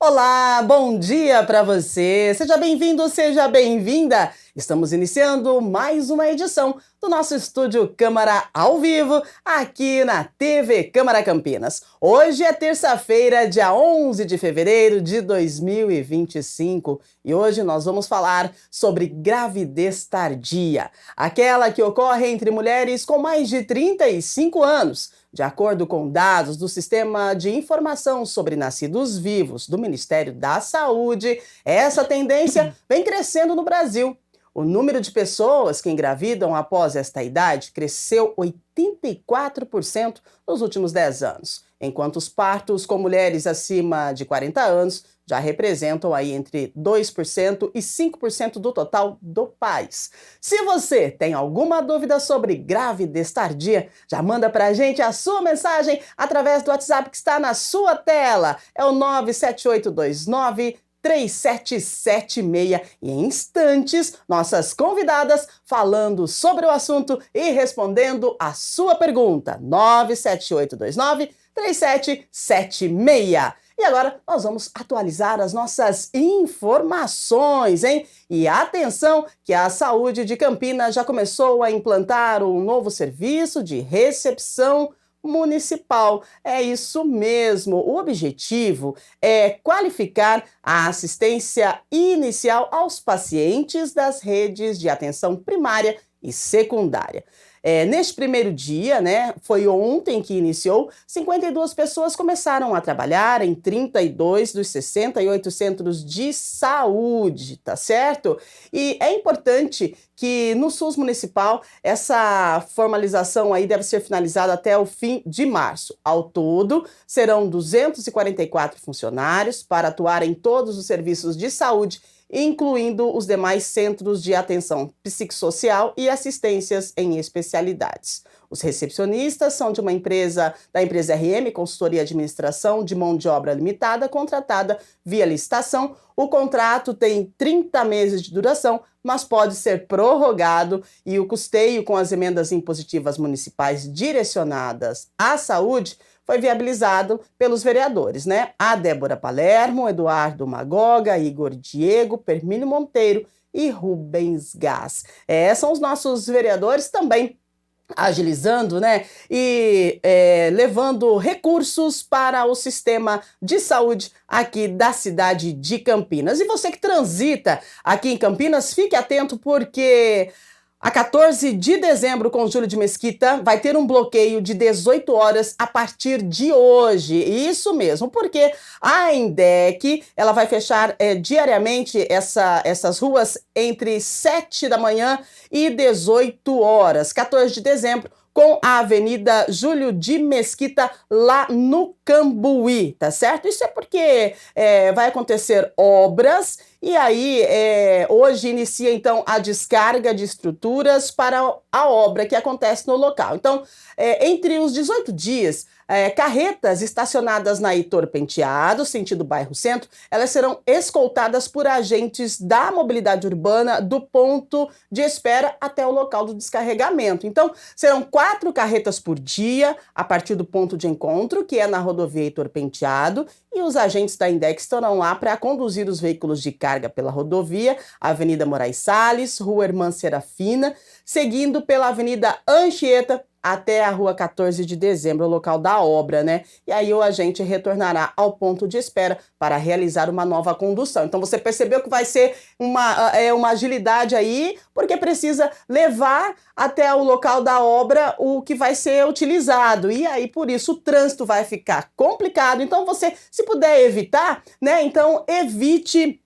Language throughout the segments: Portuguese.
Olá, bom dia para você. Seja bem-vindo, seja bem-vinda. Estamos iniciando mais uma edição do nosso Estúdio Câmara ao vivo, aqui na TV Câmara Campinas. Hoje é terça-feira, dia 11 de fevereiro de 2025, e hoje nós vamos falar sobre gravidez tardia, aquela que ocorre entre mulheres com mais de 35 anos. De acordo com dados do Sistema de Informação sobre Nascidos Vivos do Ministério da Saúde, essa tendência vem crescendo no Brasil. O número de pessoas que engravidam após esta idade cresceu 84% nos últimos 10 anos, enquanto os partos com mulheres acima de 40 anos já representam aí entre 2% e 5% do total do país. Se você tem alguma dúvida sobre gravidez tardia, já manda pra gente a sua mensagem através do WhatsApp que está na sua tela. É o 978293776 e em instantes, nossas convidadas falando sobre o assunto e respondendo a sua pergunta. 978293776. E agora nós vamos atualizar as nossas informações, hein? E atenção que a Saúde de Campinas já começou a implantar um novo serviço de recepção municipal. É isso mesmo. O objetivo é qualificar a assistência inicial aos pacientes das redes de atenção primária e secundária. Neste primeiro dia, foi ontem que iniciou, 52 pessoas começaram a trabalhar em 32 dos 68 centros de saúde, tá certo? E é importante que no SUS municipal essa formalização aí deve ser finalizada até o fim de março. Ao todo, serão 244 funcionários para atuar em todos os serviços de saúde, incluindo os demais centros de atenção psicossocial e assistências em especialidades. Os recepcionistas são da empresa RM, Consultoria e Administração de Mão de Obra Limitada, contratada via licitação. O contrato tem 30 meses de duração, mas pode ser prorrogado, e o custeio com as emendas impositivas municipais direcionadas à saúde foi viabilizado pelos vereadores, A Débora Palermo, Eduardo Magoga, Igor Diego, Permínio Monteiro e Rubens Gás. São os nossos vereadores também agilizando, e levando recursos para o sistema de saúde aqui da cidade de Campinas. E você que transita aqui em Campinas, fique atento porque a 14 de dezembro, com Júlio de Mesquita, vai ter um bloqueio de 18 horas a partir de hoje. Isso mesmo, porque a Indec ela vai fechar diariamente essas ruas entre 7 da manhã e 18 horas. 14 de dezembro, com a Avenida Júlio de Mesquita, lá no Cambuí, tá certo? Isso é porque vai acontecer obras, e aí hoje inicia então a descarga de estruturas para a obra que acontece no local. Então, entre os 18 dias, carretas estacionadas na Heitor Penteado, sentido bairro Centro, elas serão escoltadas por agentes da mobilidade urbana do ponto de espera até o local do descarregamento. Então, serão 4 carretas por dia a partir do ponto de encontro, que é na rodovia Heitor Penteado, e os agentes da Index estarão lá para conduzir os veículos de carga pela rodovia, Avenida Moraes Salles, Rua Irmã Serafina, seguindo pela Avenida Anchieta, até a rua 14 de dezembro, o local da obra, E aí o agente retornará ao ponto de espera para realizar uma nova condução. Então você percebeu que vai ser uma agilidade aí, porque precisa levar até o local da obra o que vai ser utilizado. E aí, por isso, o trânsito vai ficar complicado. Então você, se puder evitar, então evite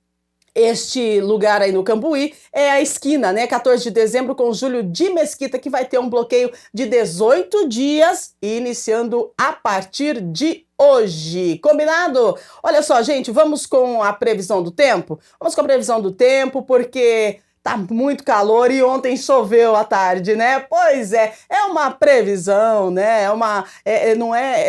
este lugar aí no Cambuí. É a esquina, 14 de dezembro com Júlio de Mesquita, que vai ter um bloqueio de 18 dias, iniciando a partir de hoje. Combinado? Olha só, gente, vamos com a previsão do tempo? Vamos com a previsão do tempo, porque tá muito calor e ontem choveu à tarde, Pois é uma previsão, não é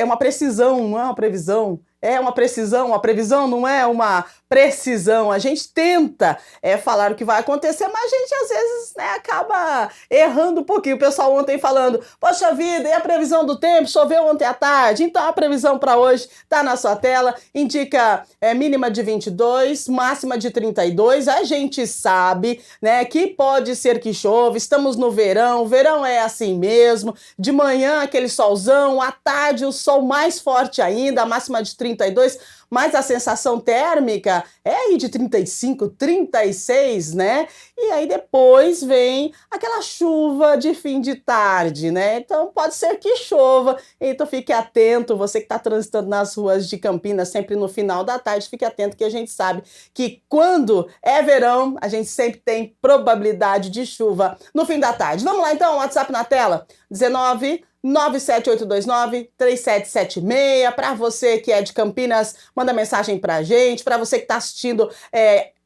uma precisão, não é uma previsão. é uma precisão, uma previsão não é uma precisão. A gente tenta falar o que vai acontecer, mas a gente às vezes, né, acaba errando um pouquinho. O pessoal ontem falando, poxa vida, e a previsão do tempo? Choveu ontem à tarde. Então a previsão para hoje está na sua tela, indica mínima de 22, máxima de 32. A gente sabe, né, que pode ser que chova, estamos no verão, o verão é assim mesmo, de manhã aquele solzão, à tarde o sol mais forte ainda, a máxima de 32, mas a sensação térmica é aí de 35, 36, né? E aí depois vem aquela chuva de fim de tarde, né? Então pode ser que chova, então fique atento, você que está transitando nas ruas de Campinas sempre no final da tarde, fique atento que a gente sabe que quando é verão, a gente sempre tem probabilidade de chuva no fim da tarde. Vamos lá então, WhatsApp na tela, 19 97829-3776. Para você que é de Campinas, manda mensagem para a gente. Para você que está assistindo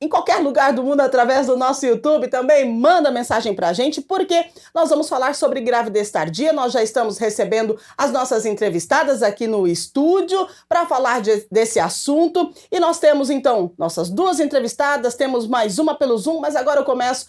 em qualquer lugar do mundo através do nosso YouTube, também manda mensagem para a gente, porque nós vamos falar sobre gravidez tardia. Nós já estamos recebendo as nossas entrevistadas aqui no estúdio para falar desse assunto. E nós temos, então, nossas duas entrevistadas, temos mais uma pelo Zoom, mas agora eu começo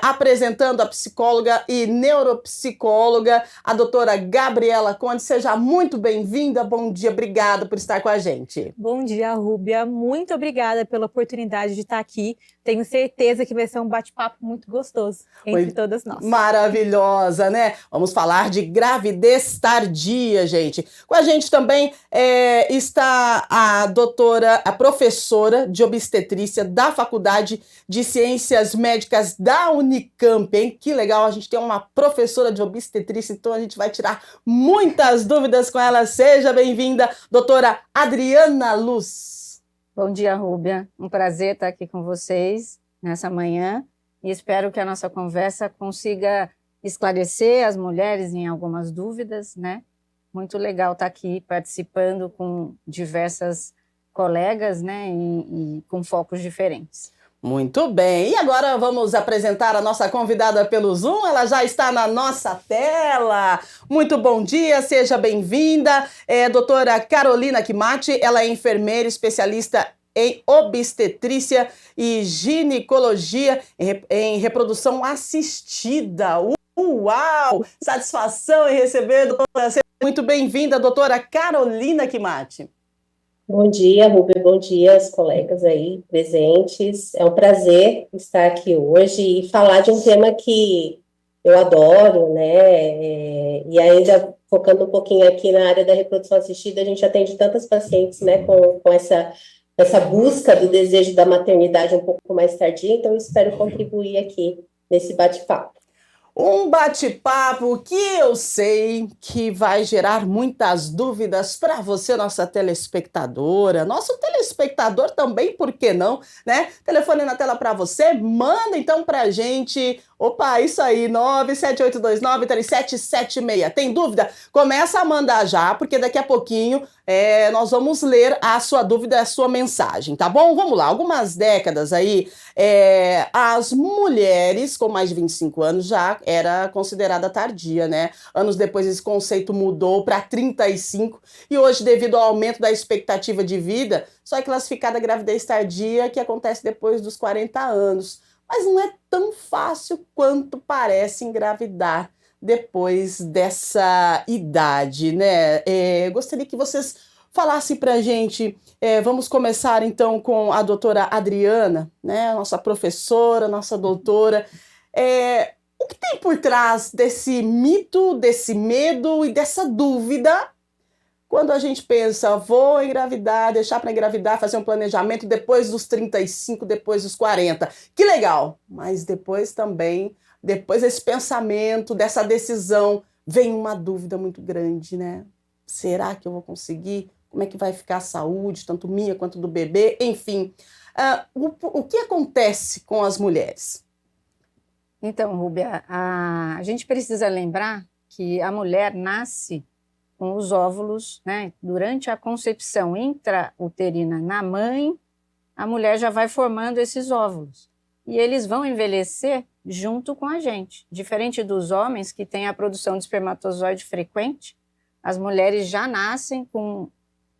apresentando a psicóloga e neuropsicóloga, a doutora Gabriela Conde. Seja muito bem-vinda, bom dia, obrigada por estar com a gente. Bom dia, Rúbia, muito obrigada pela oportunidade de estar aqui. Tenho certeza que vai ser um bate-papo muito gostoso entre todas nós. Maravilhosa, né? Vamos falar de gravidez tardia, gente. Com a gente também está a professora de obstetrícia da Faculdade de Ciências Médicas da Unicamp, hein? Que legal, a gente tem uma professora de obstetrícia, então a gente vai tirar muitas dúvidas com ela. Seja bem-vinda, doutora Adriana Luz. Bom dia, Rúbia. Um prazer estar aqui com vocês nessa manhã e espero que a nossa conversa consiga esclarecer as mulheres em algumas dúvidas, né? Muito legal estar aqui participando com diversas colegas, né? E com focos diferentes. Muito bem, e agora vamos apresentar a nossa convidada pelo Zoom, ela já está na nossa tela. Muito bom dia, seja bem-vinda, doutora Carolina Kimati, ela é enfermeira especialista em obstetrícia e ginecologia em reprodução assistida. Uau! Satisfação em receber, doutora, seja muito bem-vinda, doutora Carolina Kimati. Bom dia, Rubem, bom dia aos colegas aí presentes. É um prazer estar aqui hoje e falar de um tema que eu adoro, né? E ainda focando um pouquinho aqui na área da reprodução assistida, a gente atende tantas pacientes, né, com essa busca do desejo da maternidade um pouco mais tardia, então eu espero contribuir aqui nesse bate-papo. Um bate-papo que eu sei que vai gerar muitas dúvidas para você, nossa telespectadora, nosso telespectador também, por que não, né? Telefone na tela para você, manda então para a gente. Opa, isso aí, 97829-3776. Tem dúvida? Começa a mandar já, porque daqui a pouquinho nós vamos ler a sua dúvida, a sua mensagem, tá bom? Vamos lá, algumas décadas aí, as mulheres com mais de 25 anos já era considerada tardia, né? Anos depois esse conceito mudou para 35 e hoje, devido ao aumento da expectativa de vida, só é classificada a gravidez tardia que acontece depois dos 40 anos. Mas não é tão fácil quanto parece engravidar depois dessa idade, né? Gostaria que vocês falassem para a gente, vamos começar então com a doutora Adriana, né? Nossa professora, nossa doutora. O que tem por trás desse mito, desse medo e dessa dúvida quando a gente pensa, vou engravidar, deixar para engravidar, fazer um planejamento depois dos 35, depois dos 40. Que legal! Mas depois também, depois desse pensamento, dessa decisão, vem uma dúvida muito grande, né? Será que eu vou conseguir? Como é que vai ficar a saúde, tanto minha quanto do bebê? Enfim, o que acontece com as mulheres? Então, Rúbia, a gente precisa lembrar que a mulher nasce com os óvulos, né? Durante a concepção intrauterina na mãe, a mulher já vai formando esses óvulos. E eles vão envelhecer junto com a gente. Diferente dos homens que têm a produção de espermatozoide frequente, as mulheres já nascem com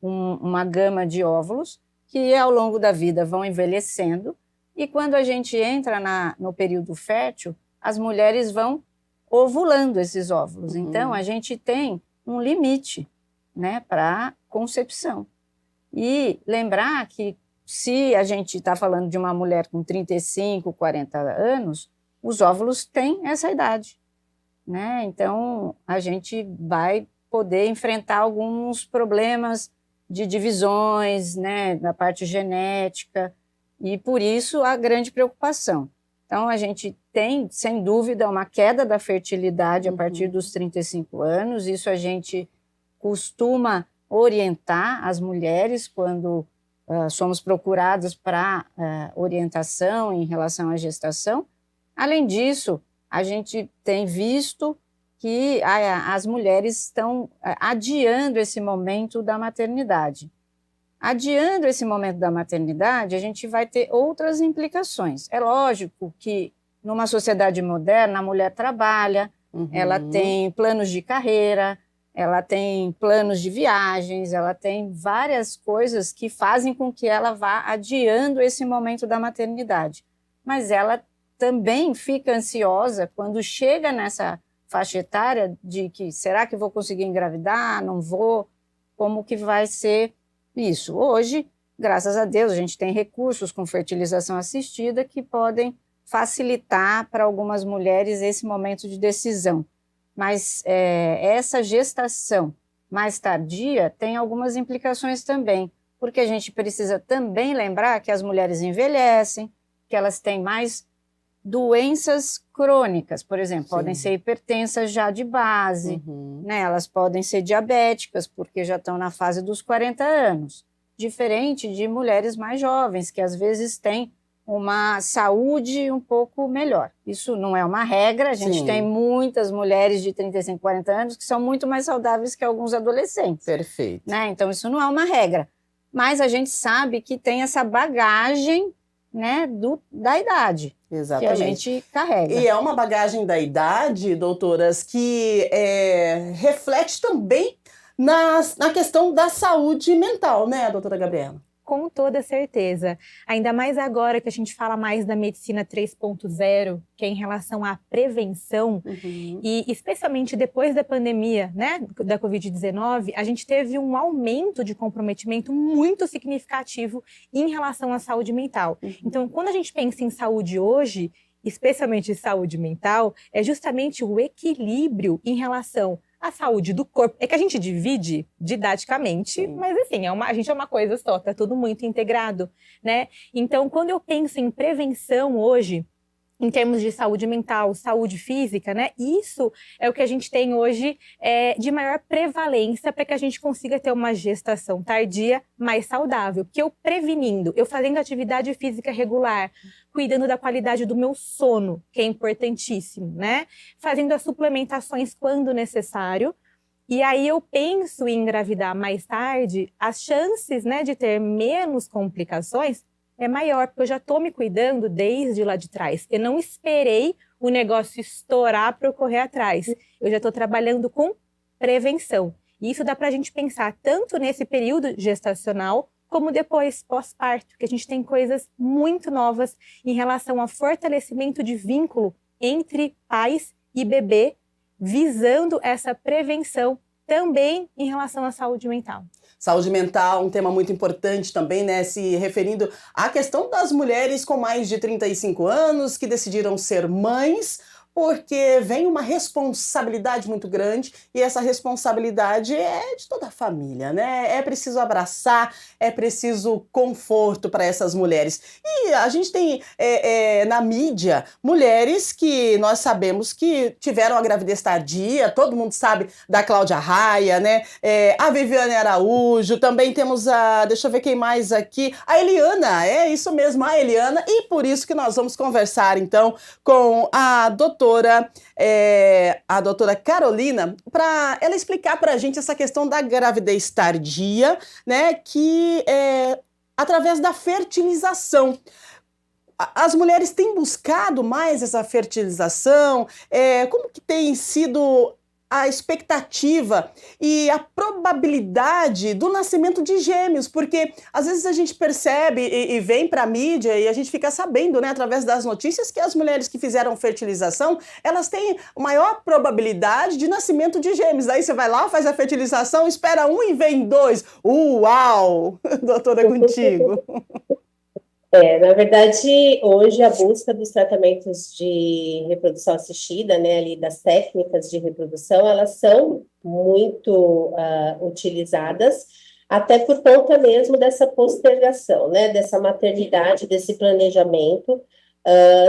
uma gama de óvulos que ao longo da vida vão envelhecendo, e quando a gente entra no período fértil, as mulheres vão ovulando esses óvulos. Então, a gente tem um limite, né, para concepção. E lembrar que se a gente está falando de uma mulher com 35, 40 anos, os óvulos têm essa idade, né? Então, a gente vai poder enfrentar alguns problemas de divisões, né, na parte genética, e por isso a grande preocupação. Então, a gente tem, sem dúvida, uma queda da fertilidade a partir dos 35 anos, isso a gente costuma orientar as mulheres quando somos procuradas para orientação em relação à gestação. Além disso, a gente tem visto que as mulheres estão adiando esse momento da maternidade. Adiando esse momento da maternidade, a gente vai ter outras implicações. É lógico que numa sociedade moderna, a mulher trabalha, ela tem planos de carreira, ela tem planos de viagens, ela tem várias coisas que fazem com que ela vá adiando esse momento da maternidade. Mas ela também fica ansiosa quando chega nessa faixa etária de que será que vou conseguir engravidar, não vou, como que vai ser isso? Hoje, graças a Deus, a gente tem recursos com fertilização assistida que podem facilitar para algumas mulheres esse momento de decisão. Mas essa gestação mais tardia tem algumas implicações também, porque a gente precisa também lembrar que as mulheres envelhecem, que elas têm mais doenças crônicas, por exemplo, podem ser hipertensas já de base, né? Elas podem ser diabéticas, porque já estão na fase dos 40 anos, diferente de mulheres mais jovens, que às vezes têm uma saúde um pouco melhor. Isso não é uma regra, a gente tem muitas mulheres de 35, 40 anos que são muito mais saudáveis que alguns adolescentes. Perfeito. Né? Então, isso não é uma regra. Mas a gente sabe que tem essa bagagem, né, da idade. Exatamente. Que a gente carrega. E é uma bagagem da idade, doutoras, que reflete também na questão da saúde mental, né, doutora Gabriela? Com toda certeza. Ainda mais agora que a gente fala mais da medicina 3.0, que é em relação à prevenção, e especialmente depois da pandemia, né, da Covid-19, a gente teve um aumento de comprometimento muito significativo em relação à saúde mental. Então, quando a gente pensa em saúde hoje, especialmente saúde mental, é justamente o equilíbrio em relação à saúde do corpo. É que a gente divide didaticamente, mas enfim, a gente é uma coisa só, tá tudo muito integrado, né? Então, quando eu penso em prevenção hoje, em termos de saúde mental, saúde física, né? Isso é o que a gente tem hoje de maior prevalência para que a gente consiga ter uma gestação tardia mais saudável. Porque eu prevenindo, eu fazendo atividade física regular, cuidando da qualidade do meu sono, que é importantíssimo, né? Fazendo as suplementações quando necessário. E aí eu penso em engravidar mais tarde, as chances, né, de ter menos complicações é maior, porque eu já estou me cuidando desde lá de trás. Eu não esperei o negócio estourar para eu correr atrás. Eu já estou trabalhando com prevenção. E isso dá para a gente pensar tanto nesse período gestacional, como depois, pós-parto, que a gente tem coisas muito novas em relação ao fortalecimento de vínculo entre pais e bebê, visando essa prevenção também em relação à saúde mental. Saúde mental, um tema muito importante também, né? Se referindo à questão das mulheres com mais de 35 anos que decidiram ser mães, porque vem uma responsabilidade muito grande e essa responsabilidade é de toda a família, né? É preciso abraçar, é preciso conforto para essas mulheres. E a gente tem na mídia mulheres que nós sabemos que tiveram a gravidez tardia, todo mundo sabe da Cláudia Raia, né? A Viviane Araújo, também temos deixa eu ver quem mais aqui, a Eliana, é isso mesmo, a Eliana, e por isso que nós vamos conversar então com a doutora Carolina, para ela explicar para a gente essa questão da gravidez tardia, né, que através da fertilização. As mulheres têm buscado mais essa fertilização? Como que tem sido a expectativa e a probabilidade do nascimento de gêmeos, porque às vezes a gente percebe e vem para a mídia e a gente fica sabendo, né, através das notícias, que as mulheres que fizeram fertilização, elas têm maior probabilidade de nascimento de gêmeos. Aí você vai lá, faz a fertilização, espera um e vem dois. Uau! Doutora, contigo. Na verdade, hoje a busca dos tratamentos de reprodução assistida, né, ali das técnicas de reprodução, elas são muito utilizadas, até por conta mesmo dessa postergação, né, dessa maternidade, desse planejamento.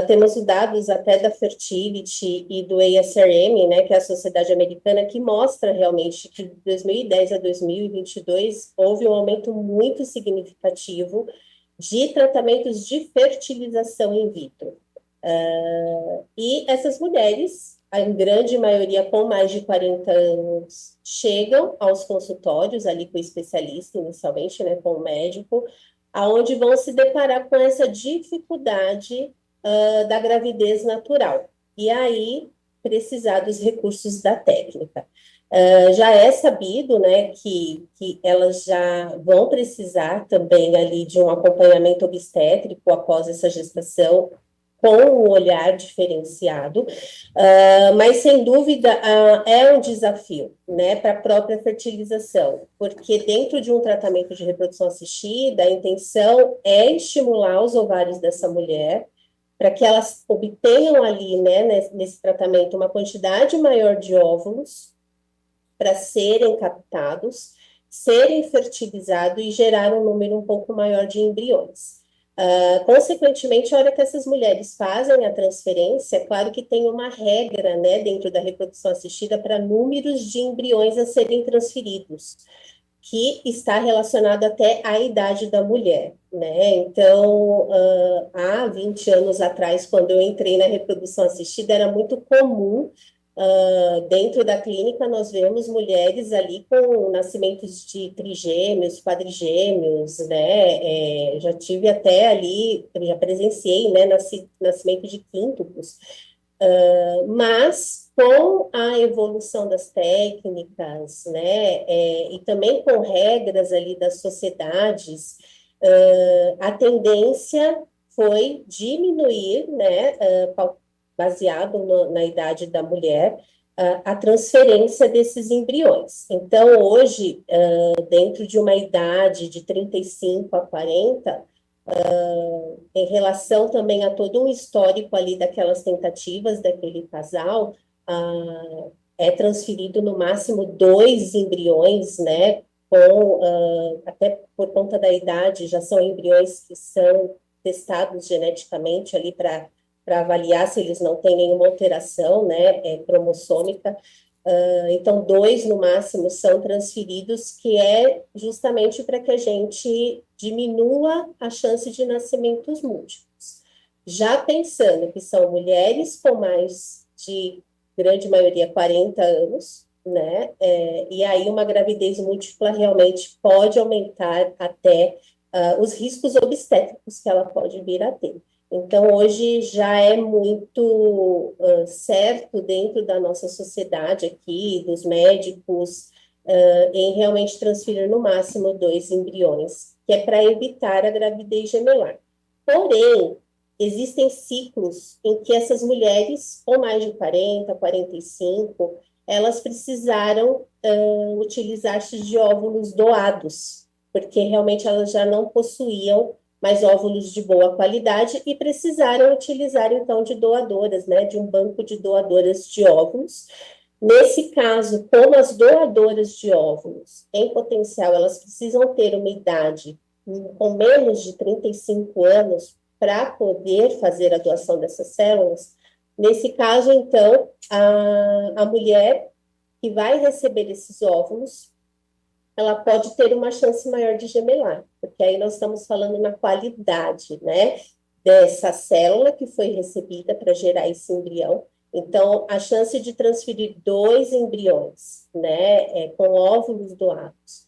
Temos os dados até da Fertility e do ASRM, né, que é a Sociedade Americana, que mostra realmente que de 2010 a 2022 houve um aumento muito significativo de tratamentos de fertilização in vitro. E essas mulheres, em grande maioria com mais de 40 anos, chegam aos consultórios, ali com o especialista inicialmente, né, com o médico, aonde vão se deparar com essa dificuldade da gravidez natural. E aí, precisar dos recursos da técnica. Já é sabido, né, que elas já vão precisar também ali de um acompanhamento obstétrico após essa gestação, com um olhar diferenciado, mas sem dúvida é um desafio, né, para a própria fertilização, porque dentro de um tratamento de reprodução assistida, a intenção é estimular os ovários dessa mulher, para que elas obtenham ali, né, nesse tratamento, uma quantidade maior de óvulos, para serem captados, serem fertilizados e gerar um número um pouco maior de embriões. Consequentemente, a hora que essas mulheres fazem a transferência, é claro que tem uma regra, né, dentro da reprodução assistida para números de embriões a serem transferidos, que está relacionado até à idade da mulher, né? Então, há 20 anos atrás, quando eu entrei na reprodução assistida, era muito comum. Dentro da clínica, nós vemos mulheres ali com nascimentos de trigêmeos, quadrigêmeos, né? Já tive até ali, já presenciei, né, nascimento de quíntuplos. Mas com a evolução das técnicas, né, e também com regras ali das sociedades, a tendência foi diminuir, né, baseado na idade da mulher, a transferência desses embriões. Então, hoje, dentro de uma idade de 35 a 40, em relação também a todo um histórico ali daquelas tentativas daquele casal, é transferido no máximo 2 embriões, né, até por conta da idade, já são embriões que são testados geneticamente ali para avaliar se eles não têm nenhuma alteração, né, cromossômica. Então, 2 no máximo são transferidos, que é justamente para que a gente diminua a chance de nascimentos múltiplos. Já pensando que são mulheres com mais de, grande maioria, 40 anos, né, e aí uma gravidez múltipla realmente pode aumentar até os riscos obstétricos que ela pode vir a ter. Então, hoje já é muito certo dentro da nossa sociedade aqui, dos médicos, em realmente transferir no máximo 2 embriões, que é para evitar a gravidez gemelar. Porém, existem ciclos em que essas mulheres, com mais de 40, 45, elas precisaram utilizar-se de óvulos doados, porque realmente elas já não possuíam mais óvulos de boa qualidade e precisaram utilizar, então, de doadoras, né, de um banco de doadoras de óvulos. Nesse caso, como as doadoras de óvulos, em potencial, elas precisam ter uma idade com menos de 35 anos para poder fazer a doação dessas células, nesse caso, então, a mulher que vai receber esses óvulos, ela pode ter uma chance maior de gemelar, porque aí nós estamos falando na qualidade, né, dessa célula que foi recebida para gerar esse embrião. Então, a chance de transferir 2 embriões, né, com óvulos doados,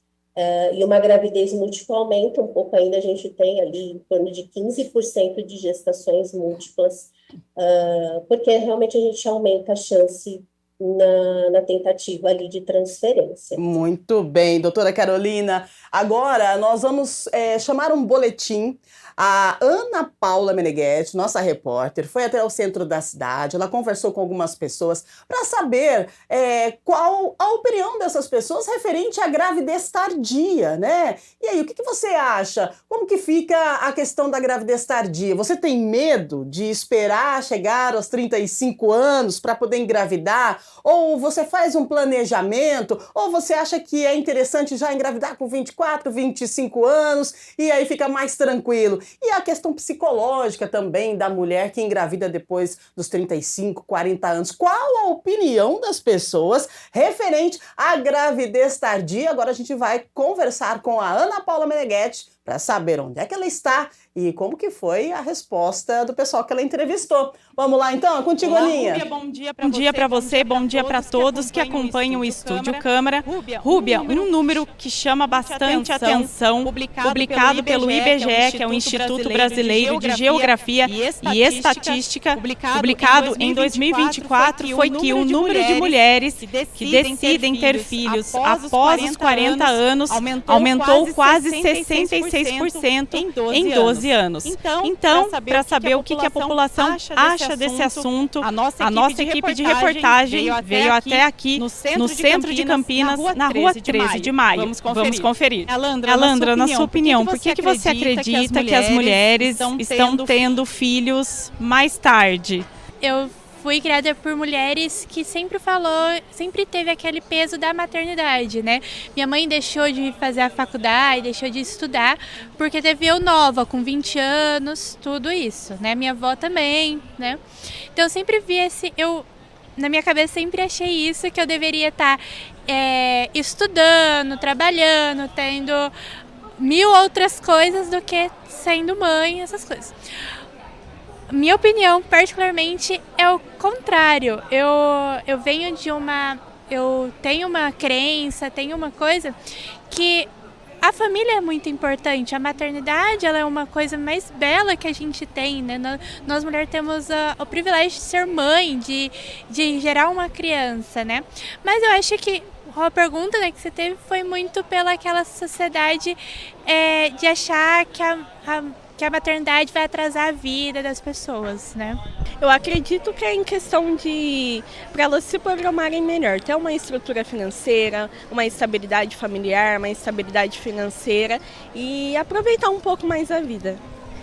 e uma gravidez múltipla aumenta um pouco ainda, a gente tem ali em torno de 15% de gestações múltiplas, porque realmente a gente aumenta a chance na tentativa ali de transferência. Muito bem, doutora Carolina. Agora nós vamos chamar um boletim. A Ana Paula Meneghetti, nossa repórter, foi até o centro da cidade, ela conversou com algumas pessoas para saber qual a opinião dessas pessoas referente à gravidez tardia, né? E aí, o que você acha? Como que fica a questão da gravidez tardia? Você tem medo de esperar chegar aos 35 anos para poder engravidar? Ou você faz um planejamento? Ou você acha que é interessante já engravidar com 24, 25 anos e aí fica mais tranquilo? E a questão psicológica também da mulher que engravida depois dos 35, 40 anos. Qual a opinião das pessoas referente à gravidez tardia? Agora a gente vai conversar com a Ana Paula Meneghetti para saber onde é que ela está e como que foi a resposta do pessoal que ela entrevistou. Vamos lá então, contigo, Olá, Aninha. Rúbia, bom dia para você, bom dia para todos que acompanham o Estúdio Câmara. Rúbia, um número que chama bastante atenção, publicado pelo IBGE, que é o Instituto Brasileiro de Geografia e Estatística, publicado em 2024, foi que o número de mulheres que decidem ter filhos após os 40 anos aumentou quase 66% em 12 anos. Então, para saber o que a população acha desse assunto, a nossa equipe de reportagem veio até aqui no centro de Campinas, na rua 13 de Maio. Vamos conferir. Alandra, na sua opinião, por que você acredita que as mulheres estão tendo filhos mais tarde? Eu fui criada por mulheres que sempre teve aquele peso da maternidade, né? Minha mãe deixou de fazer a faculdade, deixou de estudar, porque teve eu nova, com 20 anos, tudo isso, né? Minha avó também, né? Então eu sempre vi na minha cabeça sempre achei isso, que eu deveria estar estudando, trabalhando, tendo mil outras coisas do que sendo mãe, essas coisas. Minha opinião, particularmente, é o contrário. Eu venho eu tenho uma crença, tenho uma coisa que a família é muito importante. A maternidade, ela é uma coisa mais bela que a gente tem, né? Nós mulheres temos o privilégio de ser mãe, de gerar uma criança, né? Mas eu acho que a pergunta, né, que você teve foi muito pela aquela sociedade de achar que a maternidade vai atrasar a vida das pessoas, né? Eu acredito que é em questão para elas se programarem melhor, ter uma estrutura financeira, uma estabilidade familiar, uma estabilidade financeira e aproveitar um pouco mais a vida.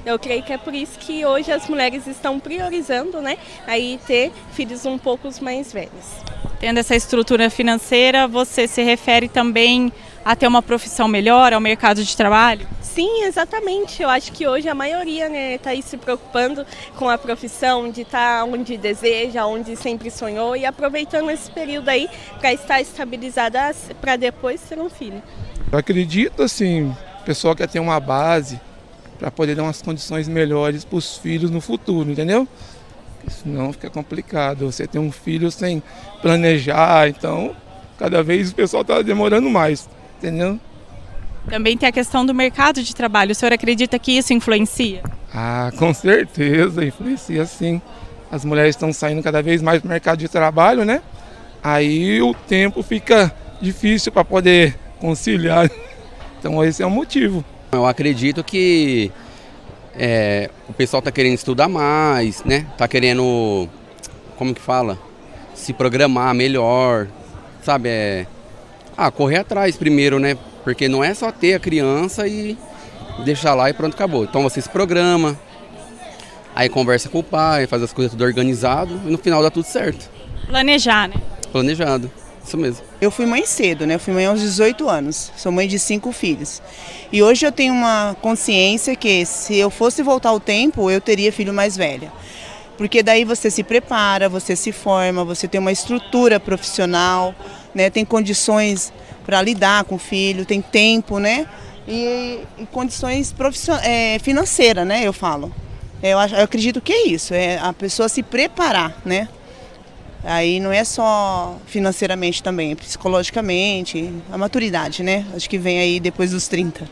Eu creio que é por isso que hoje as mulheres estão priorizando, né, aí ter filhos um pouco mais velhos. Tendo essa estrutura financeira, você se refere também a ter uma profissão melhor, ao mercado de trabalho? Sim, exatamente. Eu acho que hoje a maioria, né, está aí se preocupando com a profissão, de estar onde deseja, onde sempre sonhou e aproveitando esse período aí para estar estabilizada para depois ter um filho. Eu acredito, assim, o pessoal quer ter uma base para poder dar umas condições melhores para os filhos no futuro, entendeu? Senão fica complicado. Você tem um filho sem planejar, então cada vez o pessoal está demorando mais, entendeu? Também tem a questão do mercado de trabalho. O senhor acredita que isso influencia? Ah, com certeza, influencia sim. As mulheres estão saindo cada vez mais do mercado de trabalho, né? Aí o tempo fica difícil para poder conciliar. Então esse é o motivo. Eu acredito que o pessoal está querendo estudar mais, né? Está querendo, como que fala? Se programar melhor, sabe? Correr atrás primeiro, né? Porque não é só ter a criança e deixar lá e pronto, acabou. Então você se programa, aí conversa com o pai, faz as coisas tudo organizado e no final dá tudo certo. Planejar, né? Planejado, isso mesmo. Eu fui mãe cedo, né? Eu fui mãe aos 18 anos, sou mãe de 5 filhos. E hoje eu tenho uma consciência que se eu fosse voltar ao tempo, eu teria filho mais velha. Porque daí você se prepara, você se forma, você tem uma estrutura profissional, né? Tem condições para lidar com o filho, tem tempo, né? E condições financeiras, né? Eu falo. Eu acredito que é isso, é a pessoa se preparar, né? Aí não é só financeiramente também, é psicologicamente, a maturidade, né? Acho que vem aí depois dos 30.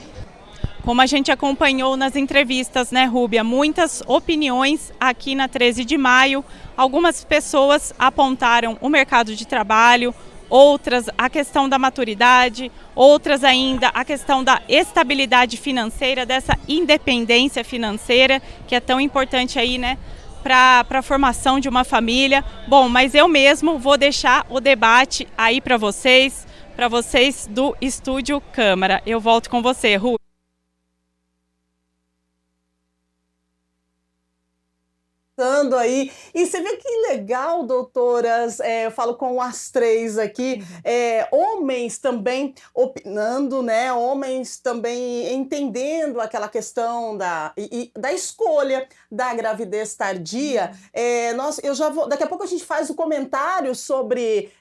Como a gente acompanhou nas entrevistas, né, Rúbia? Muitas opiniões aqui na 13 de maio. Algumas pessoas apontaram o mercado de trabalho, outras a questão da maturidade, outras ainda a questão da estabilidade financeira, dessa independência financeira, que é tão importante aí, né, para a formação de uma família. Bom, mas eu mesmo vou deixar o debate aí para vocês do Estúdio Câmara. Eu volto com você, Rúbia. Aí. E você vê que legal, doutoras, eu falo com as três aqui, homens também opinando, né? Homens também entendendo aquela questão da escolha da gravidez tardia. Eu já vou, daqui a pouco a gente faz o comentário sobre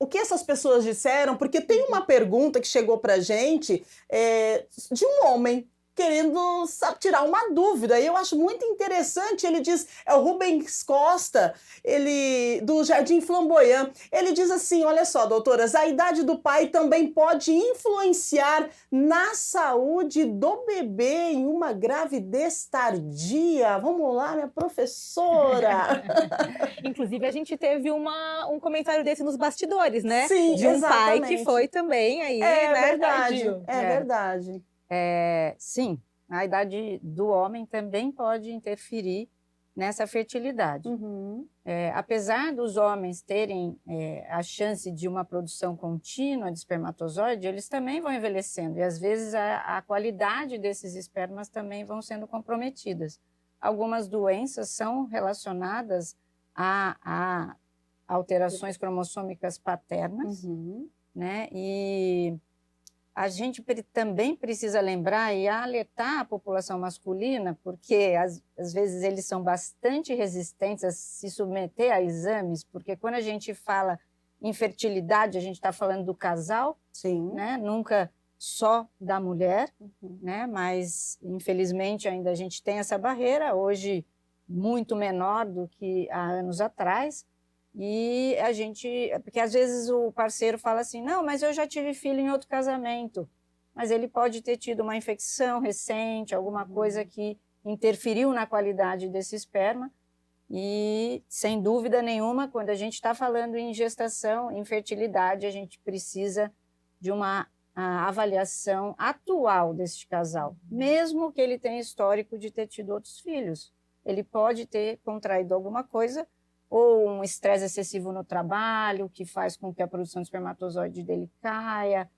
o que essas pessoas disseram, porque tem uma pergunta que chegou pra gente de um homem querendo tirar uma dúvida. E eu acho muito interessante, ele diz, é o Rubens Costa, ele do Jardim Flamboyant, ele diz assim, olha só, doutoras, a idade do pai também pode influenciar na saúde do bebê em uma gravidez tardia. Vamos lá, minha professora! Inclusive, a gente teve um comentário desse nos bastidores, né? Sim, de um exatamente. Pai que foi também aí, verdade, tardio. verdade. Sim, a idade do homem também pode interferir nessa fertilidade. Apesar dos homens terem a chance de uma produção contínua de espermatozoide, eles também vão envelhecendo e às vezes a qualidade desses espermas também vão sendo comprometidas. Algumas doenças são relacionadas a alterações cromossômicas paternas, né? E a gente também precisa lembrar e alertar a população masculina, porque às vezes eles são bastante resistentes a se submeter a exames, porque quando a gente fala em fertilidade, a gente está falando do casal, né? Nunca só da mulher, né? Mas infelizmente ainda a gente tem essa barreira, hoje muito menor do que há anos atrás. E a gente, porque às vezes o parceiro fala assim, não, mas eu já tive filho em outro casamento, mas ele pode ter tido uma infecção recente, alguma coisa que interferiu na qualidade desse esperma, e sem dúvida nenhuma, quando a gente está falando em gestação, em fertilidade, a gente precisa de uma avaliação atual desse casal, mesmo que ele tenha histórico de ter tido outros filhos. Ele pode ter contraído alguma coisa, ou um estresse excessivo no trabalho, que faz com que a produção de espermatozoide dele caia,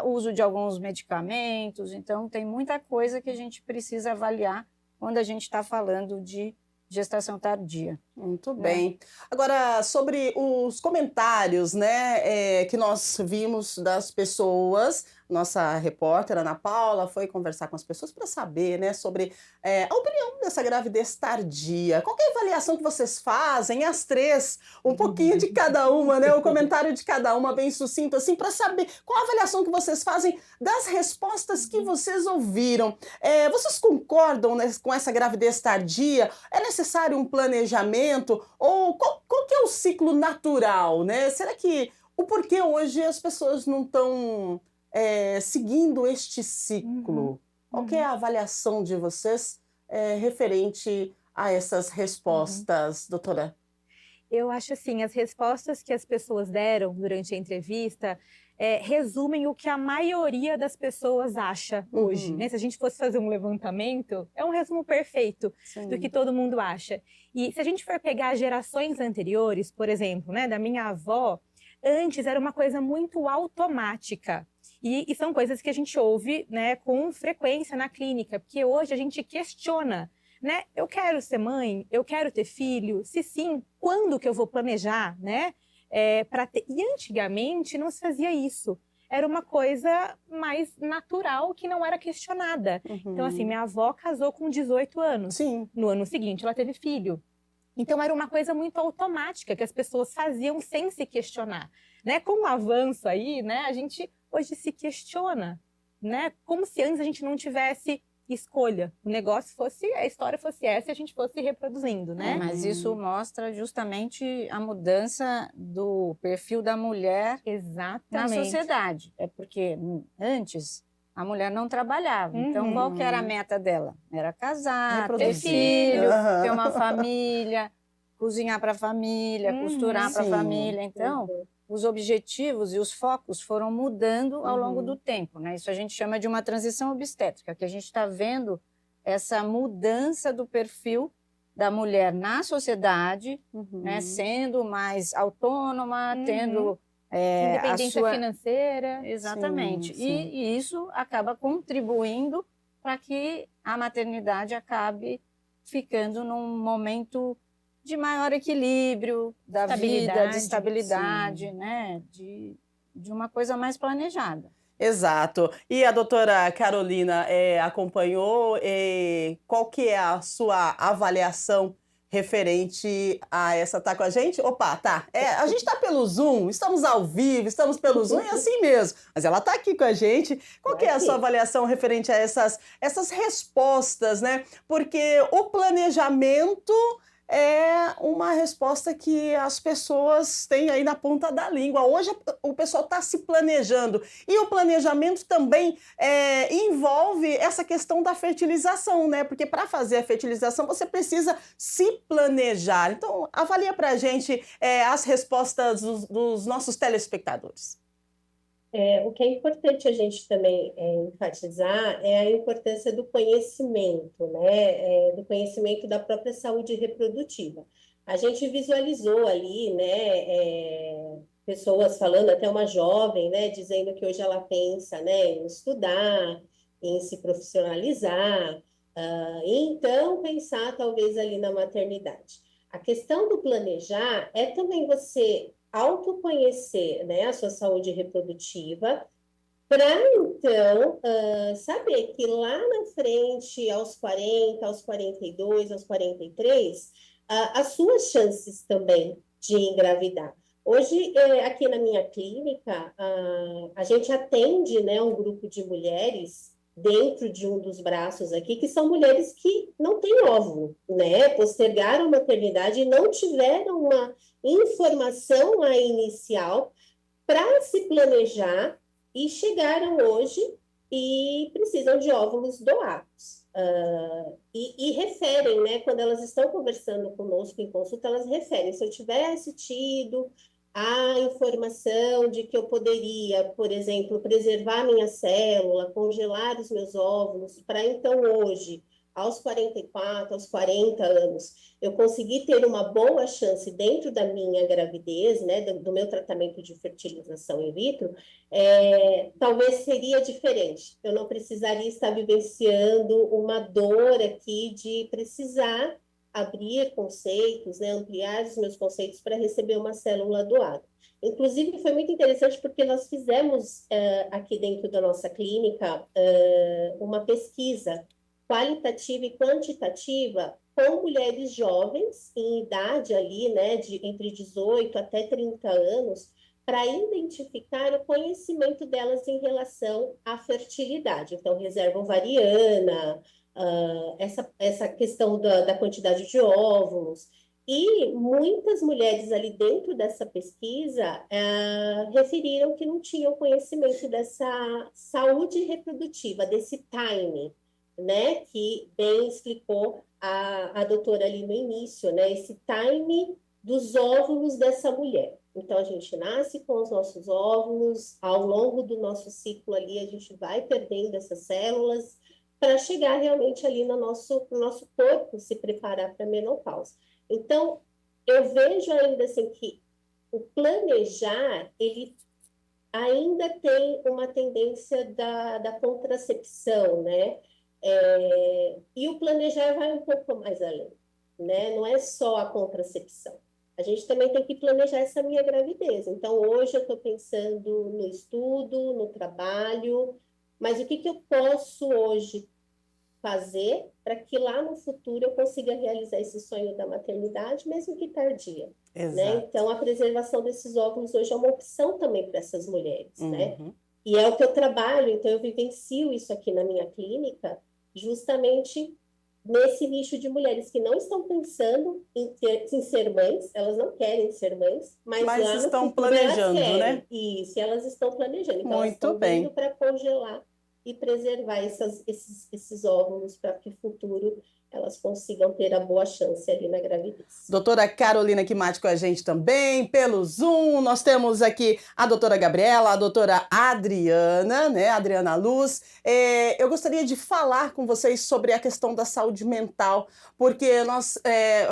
uso de alguns medicamentos. Então, tem muita coisa que a gente precisa avaliar quando a gente está falando de gestação tardia. Muito bem. Agora, sobre os comentários, né, que nós vimos das pessoas, nossa repórter Ana Paula foi conversar com as pessoas para saber, né, sobre a opinião dessa gravidez tardia. Qual que é a avaliação que vocês fazem, as três, um pouquinho de cada uma, né, o comentário de cada uma bem sucinto, assim, para saber qual a avaliação que vocês fazem das respostas que vocês ouviram. Vocês concordam, né, com essa gravidez tardia? É necessário um planejamento? Ou qual que é o ciclo natural, né? Será que o porquê hoje as pessoas não estão seguindo este ciclo? Qual que é a avaliação de vocês referente a essas respostas, doutora? Eu acho assim, as respostas que as pessoas deram durante a entrevista resumem o que a maioria das pessoas acha hoje, né? Se a gente fosse fazer um levantamento, é um resumo perfeito do que todo mundo acha. E se a gente for pegar gerações anteriores, por exemplo, né, da minha avó, antes era uma coisa muito automática. E são coisas que a gente ouve, né, com frequência na clínica, porque hoje a gente questiona, né? Eu quero ser mãe, eu quero ter filho, se sim, quando que eu vou planejar, né? E antigamente não se fazia isso. Era uma coisa mais natural que não era questionada. Então, assim, minha avó casou com 18 anos. Sim. No ano seguinte, ela teve filho. Então, era uma coisa muito automática que as pessoas faziam sem se questionar. Né? Com o avanço aí, né, a gente hoje se questiona, né? Como se antes a gente não tivesse escolha. O negócio fosse, a história fosse essa e a gente fosse reproduzindo, né? Mas isso mostra justamente a mudança do perfil da mulher na sociedade. É porque antes a mulher não trabalhava. Então, qual que era a meta dela? Era casar, ter Reproduzir. filho, Aham. ter uma família, cozinhar para a família, costurar para a Sim. família. Então, os objetivos e os focos foram mudando ao longo do tempo, né? Isso a gente chama de uma transição obstétrica, que a gente está vendo essa mudança do perfil da mulher na sociedade, né? Sendo mais autônoma, tendo Independência a sua... financeira. Exatamente. Sim, sim. E isso acaba contribuindo para que a maternidade acabe ficando num momento de maior equilíbrio da vida, de estabilidade, né? De uma coisa mais planejada. Exato. E a doutora Carolina acompanhou, qual que é a sua avaliação referente a essa? Tá com a gente? Opa, tá. A gente tá pelo Zoom, estamos ao vivo, estamos pelo Zoom, é assim mesmo. Mas ela tá aqui com a gente. Qual que é a sua avaliação referente a essas respostas, né? Porque o planejamento é uma resposta que as pessoas têm aí na ponta da língua. Hoje o pessoal está se planejando. E o planejamento também envolve essa questão da fertilização, né? Porque para fazer a fertilização você precisa se planejar. Então, avalia para a gente as respostas dos nossos telespectadores. O que é importante a gente também enfatizar é a importância do conhecimento, né? Do conhecimento da própria saúde reprodutiva. A gente visualizou ali, né, pessoas falando, até uma jovem, né, dizendo que hoje ela pensa, né, em estudar, em se profissionalizar, e então pensar talvez ali na maternidade. A questão do planejar é também você autoconhecer, né, a sua saúde reprodutiva, para então saber que lá na frente, aos 40, aos 42, aos 43, as suas chances também de engravidar. Hoje, aqui na minha clínica, a gente atende, né, um grupo de mulheres dentro de um dos braços aqui, que são mulheres que não têm óvulo, né? Postergaram a maternidade e não tiveram uma informação inicial para se planejar e chegaram hoje e precisam de óvulos doados. E referem, né? Quando elas estão conversando conosco em consulta, elas referem. Se eu tivesse tido a informação de que eu poderia, por exemplo, preservar minha célula, congelar os meus óvulos, para então hoje, aos 44, aos 40 anos, eu conseguir ter uma boa chance dentro da minha gravidez, né, do meu tratamento de fertilização in vitro, talvez seria diferente. Eu não precisaria estar vivenciando uma dor aqui de precisar abrir conceitos, né, ampliar os meus conceitos para receber uma célula doada. Inclusive, foi muito interessante porque nós fizemos aqui dentro da nossa clínica uma pesquisa qualitativa e quantitativa com mulheres jovens, em idade ali, né, entre 18 até 30 anos, para identificar o conhecimento delas em relação à fertilidade. Então, reserva ovariana, essa questão da quantidade de óvulos, e muitas mulheres ali dentro dessa pesquisa referiram que não tinham conhecimento dessa saúde reprodutiva, desse timing, né, que bem explicou a doutora ali no início, né, esse timing dos óvulos dessa mulher. Então, a gente nasce com os nossos óvulos, ao longo do nosso ciclo ali, a gente vai perdendo essas células, para chegar realmente ali no nosso corpo se preparar para a menopausa. Então, eu vejo ainda assim que o planejar, ele ainda tem uma tendência da contracepção, né? E o planejar vai um pouco mais além, né? Não é só a contracepção. A gente também tem que planejar essa minha gravidez. Então, hoje eu estou pensando no estudo, no trabalho, mas o que eu posso hoje fazer para que lá no futuro eu consiga realizar esse sonho da maternidade, mesmo que tardia. Né? Então, a preservação desses óvulos hoje é uma opção também para essas mulheres, né? E é o que eu trabalho, então eu vivencio isso aqui na minha clínica, justamente nesse nicho de mulheres que não estão pensando em ser mães, elas não querem ser mães, mas lá estão no futuro planejando, elas querem. né? Isso, elas estão planejando. Então, Muito elas estão bem. vindo para congelar e preservar esses óvulos para que no futuro elas consigam ter a boa chance ali na gravidez. Doutora Carolina Kimati com a gente também, pelo Zoom. Nós temos aqui a doutora Gabriela, a doutora Adriana, né? Adriana Luz. Eu gostaria de falar com vocês sobre a questão da saúde mental, porque nós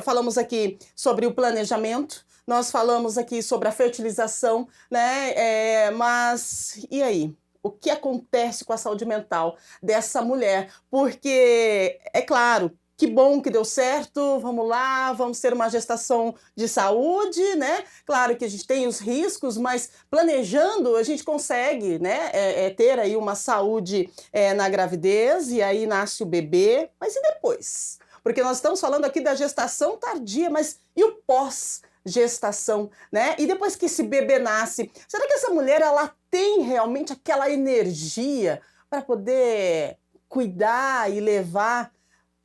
falamos aqui sobre o planejamento, nós falamos aqui sobre a fertilização, né? Mas e aí? O que acontece com a saúde mental dessa mulher? Porque, é claro, que bom que deu certo, vamos lá, vamos ter uma gestação de saúde, né? Claro que a gente tem os riscos, mas planejando a gente consegue, né, ter aí uma saúde na gravidez e aí nasce o bebê. Mas e depois? Porque nós estamos falando aqui da gestação tardia, mas e o pós-gestação, né? E depois que esse bebê nasce, será que essa mulher ela tem realmente aquela energia para poder cuidar e levar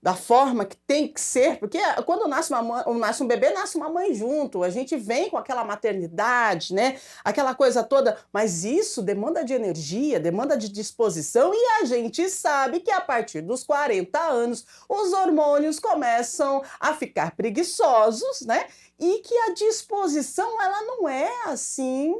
da forma que tem que ser? Porque quando nasce um bebê, nasce uma mãe junto, a gente vem com aquela maternidade, né? Aquela coisa toda, mas isso demanda de energia, demanda de disposição, e a gente sabe que a partir dos 40 anos os hormônios começam a ficar preguiçosos, né? E que a disposição ela não é assim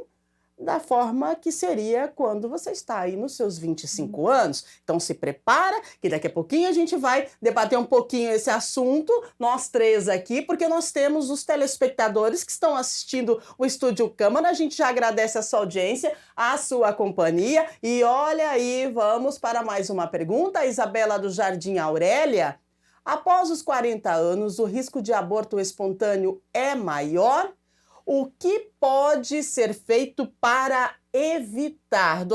da forma que seria quando você está aí nos seus 25 anos. Então se prepara, que daqui a pouquinho a gente vai debater um pouquinho esse assunto, nós três aqui, porque nós temos os telespectadores que estão assistindo o Estúdio Câmara. A gente já agradece a sua audiência, a sua companhia, e olha aí, vamos para mais uma pergunta. A Isabela do Jardim Aurélia: após os 40 anos, o risco de aborto espontâneo é maior? O que pode ser feito para evitar?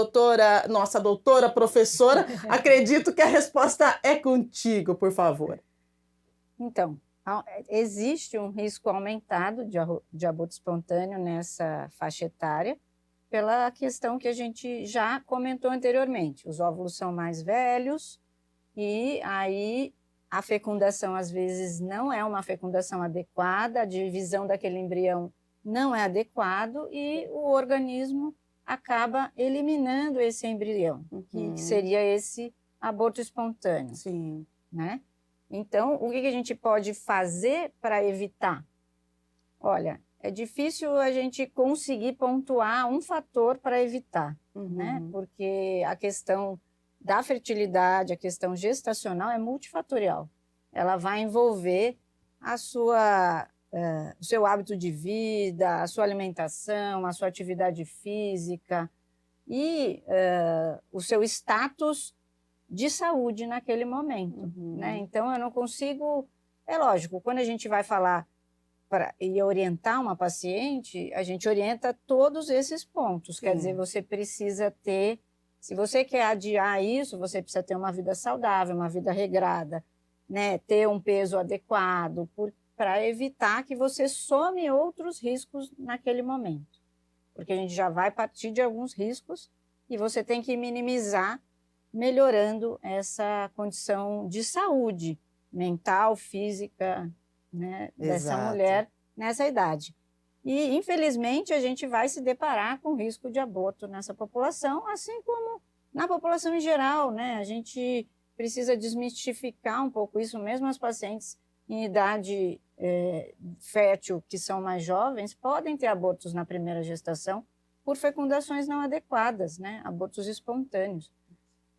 Nossa doutora, professora, acredito que a resposta é contigo, por favor. Então, existe um risco aumentado de aborto espontâneo nessa faixa etária, pela questão que a gente já comentou anteriormente. Os óvulos são mais velhos e aí a fecundação às vezes não é uma fecundação adequada, a divisão daquele embrião não é adequado e o organismo acaba eliminando esse embrião, que seria esse aborto espontâneo. Sim. Né? Então, o que a gente pode fazer para evitar? Olha, é difícil a gente conseguir pontuar um fator para evitar, né? Porque a questão da fertilidade, a questão gestacional é multifatorial. Ela vai envolver o seu hábito de vida, a sua alimentação, a sua atividade física e o seu status de saúde naquele momento, né? Então, eu não consigo... É lógico, quando a gente vai falar e orientar uma paciente, a gente orienta todos esses pontos. Quer dizer, você precisa ter... Se você quer adiar isso, você precisa ter uma vida saudável, uma vida regrada, né? Ter um peso adequado, para evitar que você some outros riscos naquele momento. Porque a gente já vai partir de alguns riscos e você tem que minimizar, melhorando essa condição de saúde mental, física, né, dessa mulher nessa idade. E, infelizmente, a gente vai se deparar com risco de aborto nessa população, assim como na população em geral, né? A gente precisa desmistificar um pouco isso, mesmo as pacientes em idade fértil, que são mais jovens, podem ter abortos na primeira gestação por fecundações não adequadas, né? Abortos espontâneos.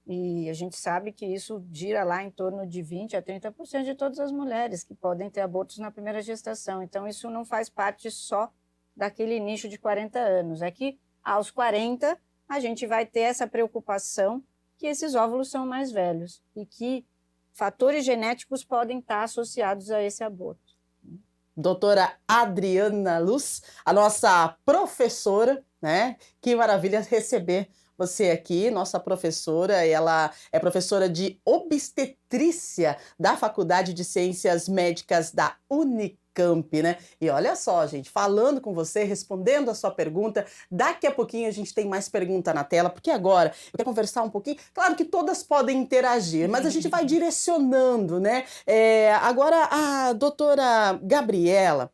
E a gente sabe que isso gira lá em torno de 20% a 30% de todas as mulheres que podem ter abortos na primeira gestação. Então, isso não faz parte só daquele nicho de 40 anos. É que, aos 40, a gente vai ter essa preocupação que esses óvulos são mais velhos e que fatores genéticos podem estar associados a esse aborto. Doutora Adriana Luz, a nossa professora, né? Que maravilha receber você aqui, nossa professora. Ela é professora de obstetrícia da Faculdade de Ciências Médicas da Unicamp, né? E olha só, gente, falando com você, respondendo a sua pergunta, daqui a pouquinho a gente tem mais pergunta na tela, porque agora eu quero conversar um pouquinho. Claro que todas podem interagir, mas a gente vai direcionando, né? Agora a doutora Gabriela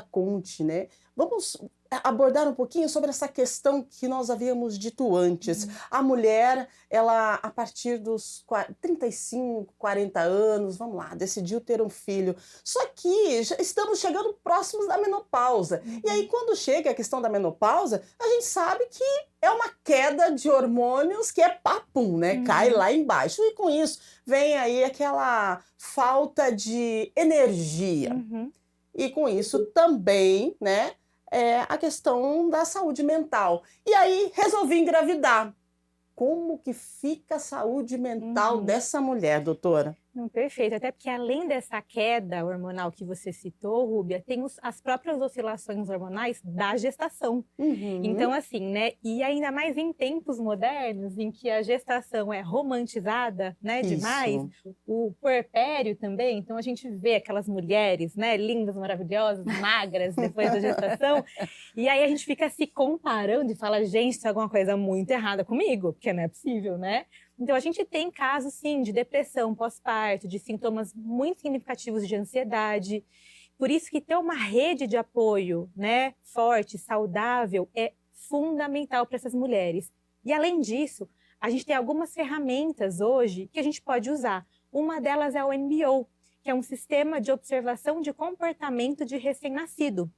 Conte, né? Vamos abordar um pouquinho sobre essa questão que nós havíamos dito antes. A mulher, ela, a partir dos 35, 40 anos, vamos lá, decidiu ter um filho. Só que já estamos chegando próximos da menopausa. E aí, quando chega a questão da menopausa, a gente sabe que é uma queda de hormônios que é papum, né? Cai lá embaixo. E com isso, vem aí aquela falta de energia. E com isso também, né? A questão da saúde mental. E aí resolvi engravidar. Como que fica a saúde mental dessa mulher, doutora? Perfeito, até porque além dessa queda hormonal que você citou, Rúbia, tem as próprias oscilações hormonais da gestação. Então, assim, né, e ainda mais em tempos modernos, em que a gestação é romantizada, né, demais, o puerpério também, então a gente vê aquelas mulheres, né, lindas, maravilhosas, magras depois da gestação, e aí a gente fica se comparando e fala, gente, tem alguma coisa muito errada comigo, porque não é possível, né? Então, a gente tem casos, sim, de depressão pós-parto, de sintomas muito significativos de ansiedade. Por isso que ter uma rede de apoio, né, forte, saudável, é fundamental para essas mulheres. E, além disso, a gente tem algumas ferramentas hoje que a gente pode usar. Uma delas é o NBO, que é um sistema de observação de comportamento de recém-nascido,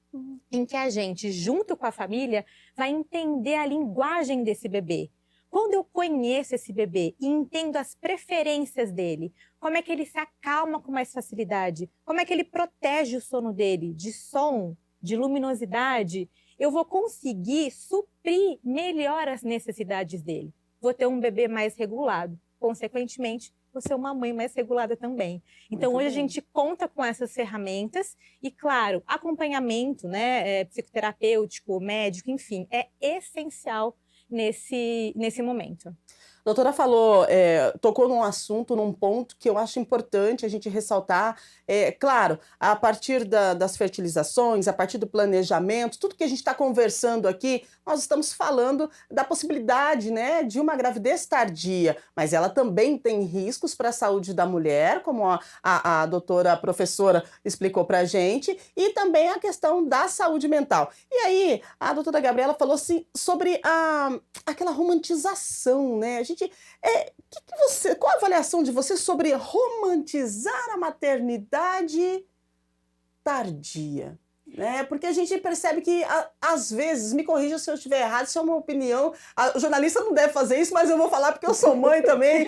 em que a gente, junto com a família, vai entender a linguagem desse bebê. Quando eu conheço esse bebê e entendo as preferências dele, como é que ele se acalma com mais facilidade, como é que ele protege o sono dele de som, de luminosidade, eu vou conseguir suprir melhor as necessidades dele. Vou ter um bebê mais regulado, consequentemente, vou ser uma mãe mais regulada também. Então, hoje a gente conta com essas ferramentas e, claro, acompanhamento, né, psicoterapêutico, médico, enfim, é essencial nesse momento. A doutora falou, tocou num assunto, num ponto que eu acho importante a gente ressaltar. Claro, a partir das fertilizações, a partir do planejamento, tudo que a gente está conversando aqui, nós estamos falando da possibilidade, né, de uma gravidez tardia, mas ela também tem riscos para a saúde da mulher, como a doutora professora explicou para a gente, e também a questão da saúde mental. E aí, a doutora Gabriela falou assim, sobre aquela romantização, né? A gente, qual a avaliação de você sobre romantizar a maternidade tardia? Né? Porque a gente percebe que, às vezes, me corrija se eu estiver errado, isso é uma opinião, o jornalista não deve fazer isso, mas eu vou falar porque eu sou mãe também,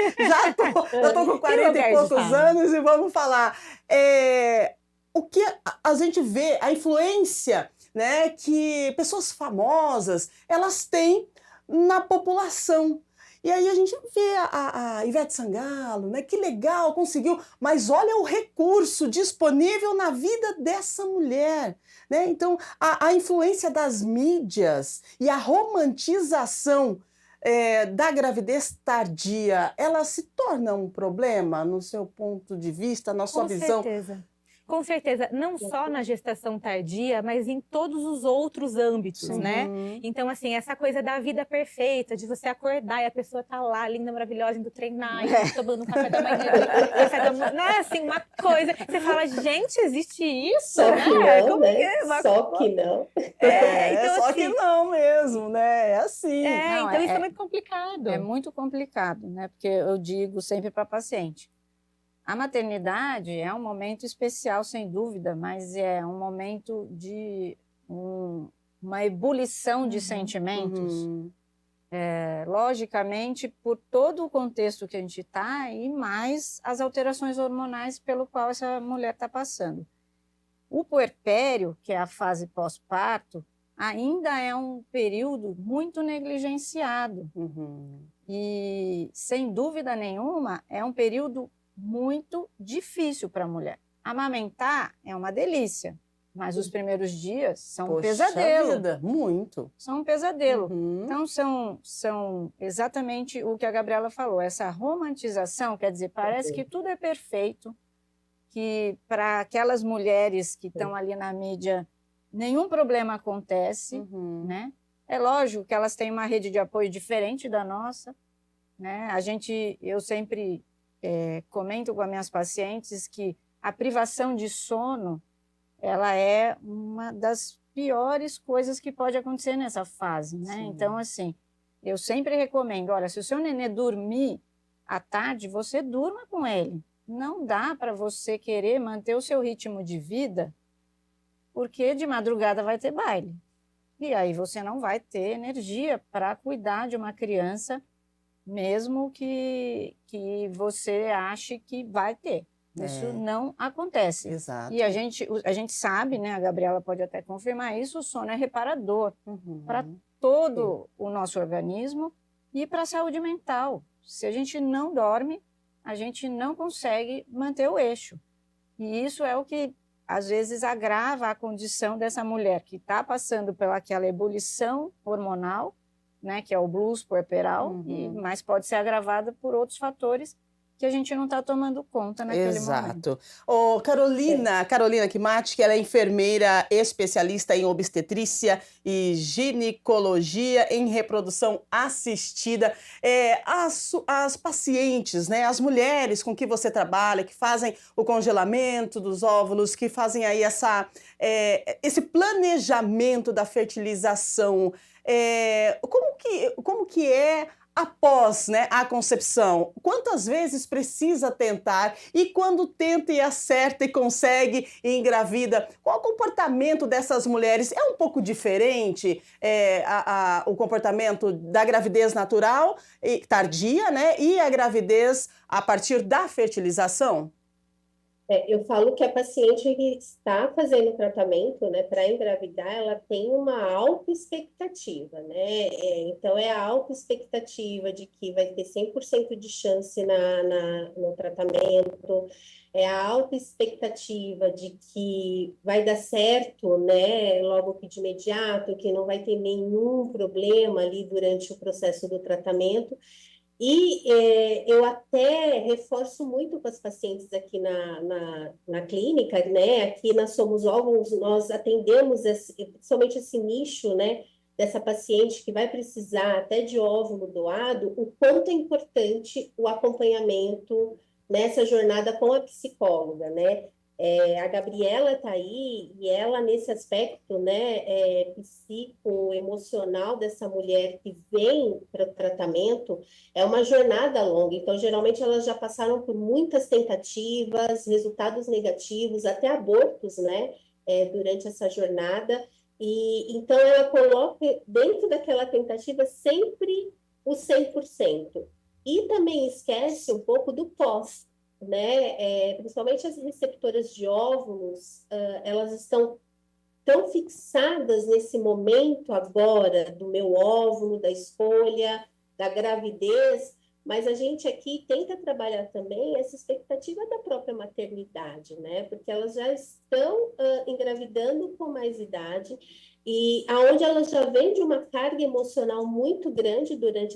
eu tô com 40 e poucos anos e vamos falar. O que a gente vê, a influência, né, que pessoas famosas, elas têm na população. E aí a gente vê a Ivete Sangalo, né? Que legal, conseguiu, mas olha o recurso disponível na vida dessa mulher, né? Então, a influência das mídias e a romantização da gravidez tardia, ela se torna um problema no seu ponto de vista, na sua visão? Com certeza, não só na gestação tardia, mas em todos os outros âmbitos, né? Então, assim, essa coisa da vida perfeita, de você acordar e a pessoa tá lá, linda, maravilhosa, indo treinar, e tomando um café da manhã, né? Assim, uma coisa, você fala, gente, existe isso? Só né? que não, Como né? que é? Só que não. Então, só assim, que não mesmo, né? É assim. Não, então isso é muito complicado. É muito complicado, né? Porque eu digo sempre para paciente, a maternidade é um momento especial, sem dúvida, mas é um momento de uma ebulição de sentimentos, logicamente, por todo o contexto que a gente está e mais as alterações hormonais pelo qual essa mulher está passando. O puerpério, que é a fase pós-parto, ainda é um período muito negligenciado. E, sem dúvida nenhuma, é um período muito difícil para a mulher. Amamentar é uma delícia, mas os primeiros dias são um pesadelo. Vida, muito. São um pesadelo. Então, são exatamente o que a Gabriela falou. Essa romantização, quer dizer, parece que tudo é perfeito, que para aquelas mulheres que estão ali na mídia, nenhum problema acontece, né? É lógico que elas têm uma rede de apoio diferente da nossa, né? Eu sempre comento com as minhas pacientes que a privação de sono, ela é uma das piores coisas que pode acontecer nessa fase, né? Sim. Então, assim, eu sempre recomendo, olha, se o seu nenê dormir à tarde, você durma com ele. Não dá para você querer manter o seu ritmo de vida, porque de madrugada vai ter baile. E aí você não vai ter energia para cuidar de uma criança, mesmo que você ache que vai ter. Isso não acontece. Exato. E a gente sabe, né? A Gabriela pode até confirmar isso, o sono é reparador para todo o nosso organismo e para a saúde mental. Se a gente não dorme, a gente não consegue manter o eixo. E isso é o que, às vezes, agrava a condição dessa mulher que está passando pelaquela ebulição hormonal, né, que é o blues puerperal, mas pode ser agravada por outros fatores que a gente não está tomando conta naquele momento. Exato. Ô, Carolina Kimati, que ela é enfermeira especialista em obstetrícia e ginecologia em reprodução assistida. As pacientes, né, as mulheres com que você trabalha, que fazem o congelamento dos óvulos, que fazem aí esse planejamento da fertilização, como que é após, né, a concepção? Quantas vezes precisa tentar? E quando tenta e acerta e consegue e engravida, qual o comportamento dessas mulheres? É um pouco diferente o comportamento da gravidez natural e tardia, né, e a gravidez a partir da fertilização? Eu falo que a paciente que está fazendo o tratamento, né, para engravidar, ela tem uma alta expectativa, né? Então, é a alta expectativa de que vai ter 100% de chance no tratamento, é a alta expectativa de que vai dar certo, né, logo que de imediato, que não vai ter nenhum problema ali durante o processo do tratamento. E eu até reforço muito com as pacientes aqui na clínica, né? Aqui na Somos Óvulos, nós atendemos principalmente esse nicho, né? Dessa paciente que vai precisar até de óvulo doado, o quanto é importante o acompanhamento nessa jornada com a psicóloga, né? A Gabriela está aí e ela, nesse aspecto, né, psicoemocional dessa mulher que vem para o tratamento, é uma jornada longa. Então, geralmente, elas já passaram por muitas tentativas, resultados negativos, até abortos, né, durante essa jornada. E então, ela coloca dentro daquela tentativa sempre o 100%. E também esquece um pouco do pós, né? Principalmente as receptoras de óvulos, elas estão tão fixadas nesse momento agora do meu óvulo, da escolha, da gravidez, mas a gente aqui tenta trabalhar também essa expectativa da própria maternidade, né? Porque elas já estão engravidando com mais idade e aonde elas já vêm de uma carga emocional muito grande durante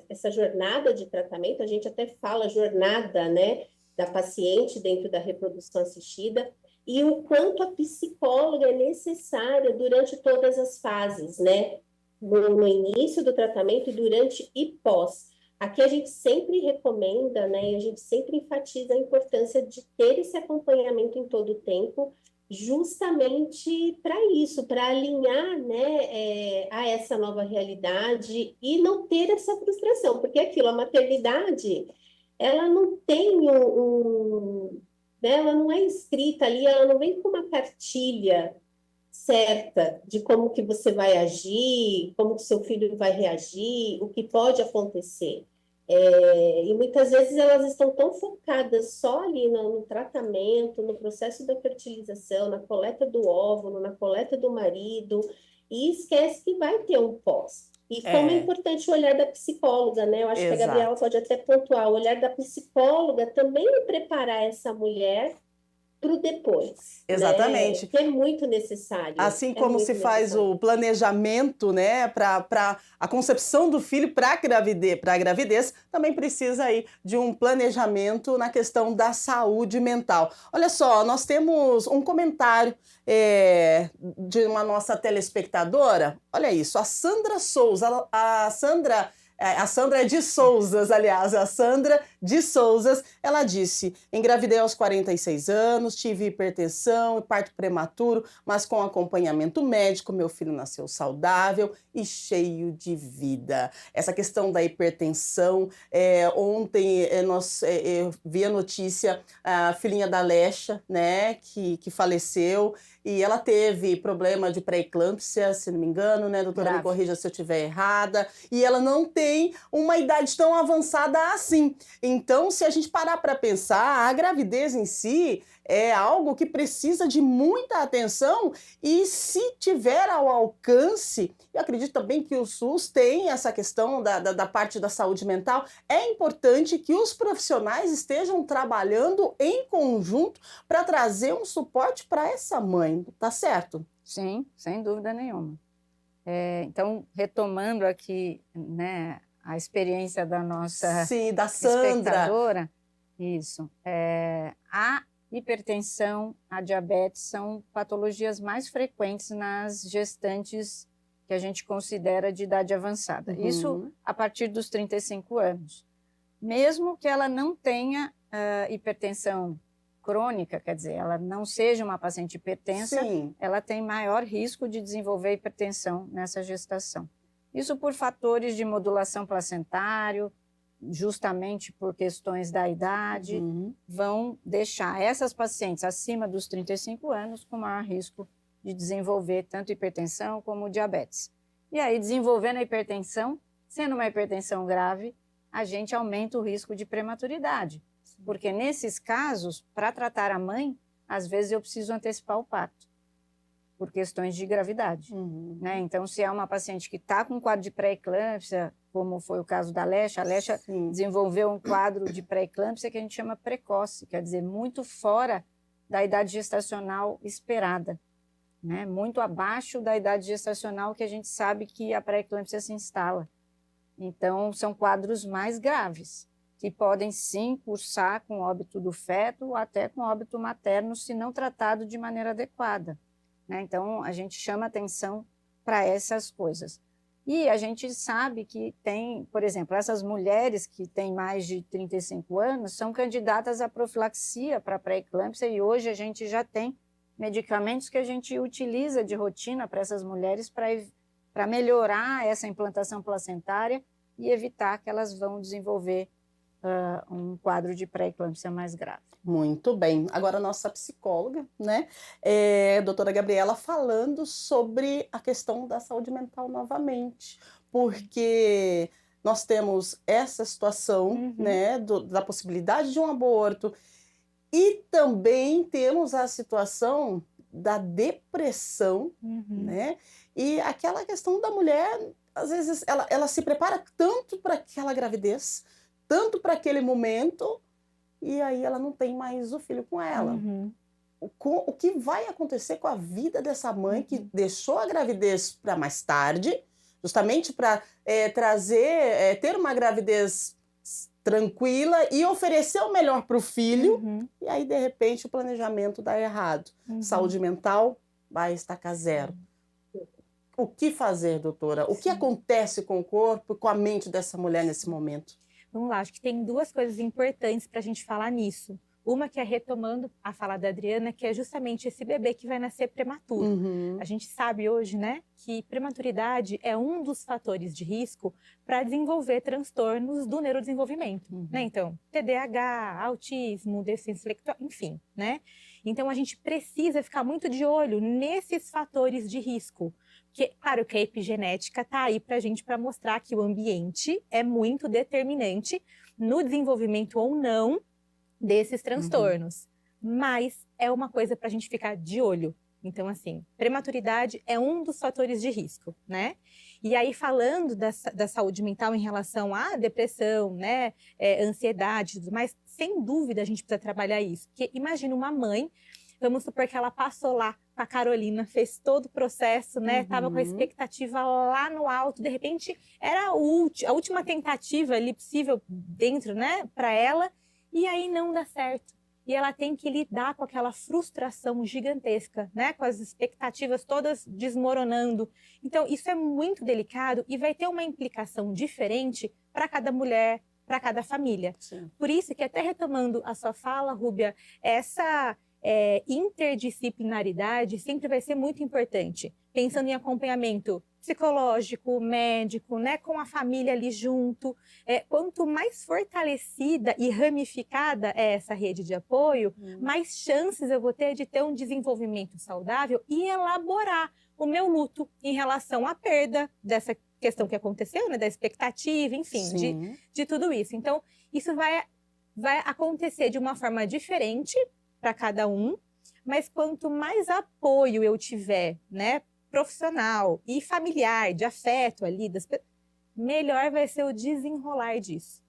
essa jornada de tratamento, a gente até fala jornada, né, da paciente dentro da reprodução assistida, e o quanto a psicóloga é necessária durante todas as fases, né, no início do tratamento, durante e pós. Aqui a gente sempre recomenda, né, e a gente sempre enfatiza a importância de ter esse acompanhamento em todo o tempo, justamente para isso, para alinhar, né, a essa nova realidade e não ter essa frustração, porque a maternidade, ela não tem né, ela não é escrita ali, ela não vem com uma cartilha certa de como que você vai agir, como que seu filho vai reagir, o que pode acontecer. E muitas vezes elas estão tão focadas só ali no tratamento, no processo da fertilização, na coleta do óvulo, na coleta do marido, e esquece que vai ter um pós. E como é importante o olhar da psicóloga, né? Eu acho que a Gabriela pode até pontuar, o olhar da psicóloga também é preparar essa mulher para o depois. Exatamente. Né? Que é muito necessário. Assim como se faz o planejamento, né, para a concepção do filho para a gravidez, também precisa aí de um planejamento na questão da saúde mental. Olha só, nós temos um comentário de uma nossa telespectadora. Olha isso, a Sandra Souza. A Sandra é de Souzas, aliás, a Sandra de Souzas, ela disse: engravidei aos 46 anos, tive hipertensão e parto prematuro, mas com acompanhamento médico, meu filho nasceu saudável e cheio de vida. Essa questão da hipertensão, ontem eu vi a notícia, a filhinha da Alexa, né, que faleceu, e ela teve problema de pré-eclâmpsia, se não me engano, né, doutora, me corrija se eu estiver errada, e ela não tem uma idade tão avançada assim. Então, se a gente parar para pensar, a gravidez em si é algo que precisa de muita atenção, e se tiver ao alcance, eu acredito também que o SUS tem essa questão da parte da saúde mental, é importante que os profissionais estejam trabalhando em conjunto para trazer um suporte para essa mãe, tá certo? Sim, sem dúvida nenhuma. Então, retomando aqui, né, a experiência da nossa da Sandra. Espectadora, isso, a hipertensão, a diabetes são patologias mais frequentes nas gestantes que a gente considera de idade avançada. Isso a partir dos 35 anos. Mesmo que ela não tenha hipertensão crônica, quer dizer, ela não seja uma paciente hipertensa, ela tem maior risco de desenvolver hipertensão nessa gestação. Isso por fatores de modulação placentário, justamente por questões da idade, vão deixar essas pacientes acima dos 35 anos com maior risco de desenvolver tanto hipertensão como diabetes. E aí, desenvolvendo a hipertensão, sendo uma hipertensão grave, a gente aumenta o risco de prematuridade. Porque nesses casos, para tratar a mãe, às vezes eu preciso antecipar o parto, por questões de gravidade. Né? Então, se é uma paciente que está com um quadro de pré-eclâmpsia, como foi o caso da Alexa, a Alexa desenvolveu um quadro de pré-eclâmpsia que a gente chama precoce, quer dizer, muito fora da idade gestacional esperada, né? Muito abaixo da idade gestacional que a gente sabe que a pré-eclâmpsia se instala. Então, são quadros mais graves, que podem sim cursar com óbito do feto ou até com óbito materno, se não tratado de maneira adequada. Né? Então, a gente chama atenção para essas coisas. E a gente sabe que tem, por exemplo, essas mulheres que têm mais de 35 anos são candidatas à profilaxia para pré-eclâmpsia, e hoje a gente já tem medicamentos que a gente utiliza de rotina para essas mulheres para melhorar essa implantação placentária e evitar que elas vão desenvolver um quadro de pré-eclâmpsia mais grave. Muito bem. Agora, a nossa psicóloga, né, doutora Gabriela, falando sobre a questão da saúde mental novamente, porque nós temos essa situação, né, da possibilidade de um aborto, e também temos a situação da depressão, né, e aquela questão da mulher, às vezes, ela se prepara tanto para aquela gravidez, tanto para aquele momento, e aí ela não tem mais o filho com ela. O que vai acontecer com a vida dessa mãe que deixou a gravidez para mais tarde, justamente para ter uma gravidez tranquila e oferecer o melhor para o filho, e aí, de repente, o planejamento dá errado. Saúde mental vai estacar zero. O que fazer, doutora? O que acontece com o corpo e com a mente dessa mulher nesse momento? Vamos lá, acho que tem duas coisas importantes para a gente falar nisso. Uma que é retomando a fala da Adriana, que é justamente esse bebê que vai nascer prematuro. A gente sabe hoje, né, que prematuridade é um dos fatores de risco para desenvolver transtornos do neurodesenvolvimento, né? Então, TDAH, autismo, deficiência intelectual, enfim, né? Então, a gente precisa ficar muito de olho nesses fatores de risco. Que, claro que a epigenética está aí para a gente para mostrar que o ambiente é muito determinante no desenvolvimento ou não desses transtornos. Mas é uma coisa para a gente ficar de olho. Então, assim, prematuridade é um dos fatores de risco, né? E aí, falando da saúde mental em relação à depressão, né, ansiedade e tudo mais, sem dúvida a gente precisa trabalhar isso. Porque imagina uma mãe, vamos supor que ela passou lá com a Carolina, fez todo o processo, né? Tava com a expectativa lá no alto, de repente era a última tentativa ali possível dentro, né, para ela, e aí não dá certo. E ela tem que lidar com aquela frustração gigantesca, né? Com as expectativas todas desmoronando. Então, isso é muito delicado e vai ter uma implicação diferente para cada mulher, para cada família. Sim. Por isso que, até retomando a sua fala, Rúbia, essa interdisciplinaridade sempre vai ser muito importante, pensando em acompanhamento psicológico, médico, né, com a família ali junto. Quanto mais fortalecida e ramificada é essa rede de apoio, mais chances eu vou ter de ter um desenvolvimento saudável e elaborar o meu luto em relação à perda dessa questão que aconteceu, né, da expectativa, enfim, de tudo isso. Então, isso vai acontecer de uma forma diferente para cada um, mas quanto mais apoio eu tiver, né, profissional e familiar, de afeto ali, melhor vai ser o desenrolar disso.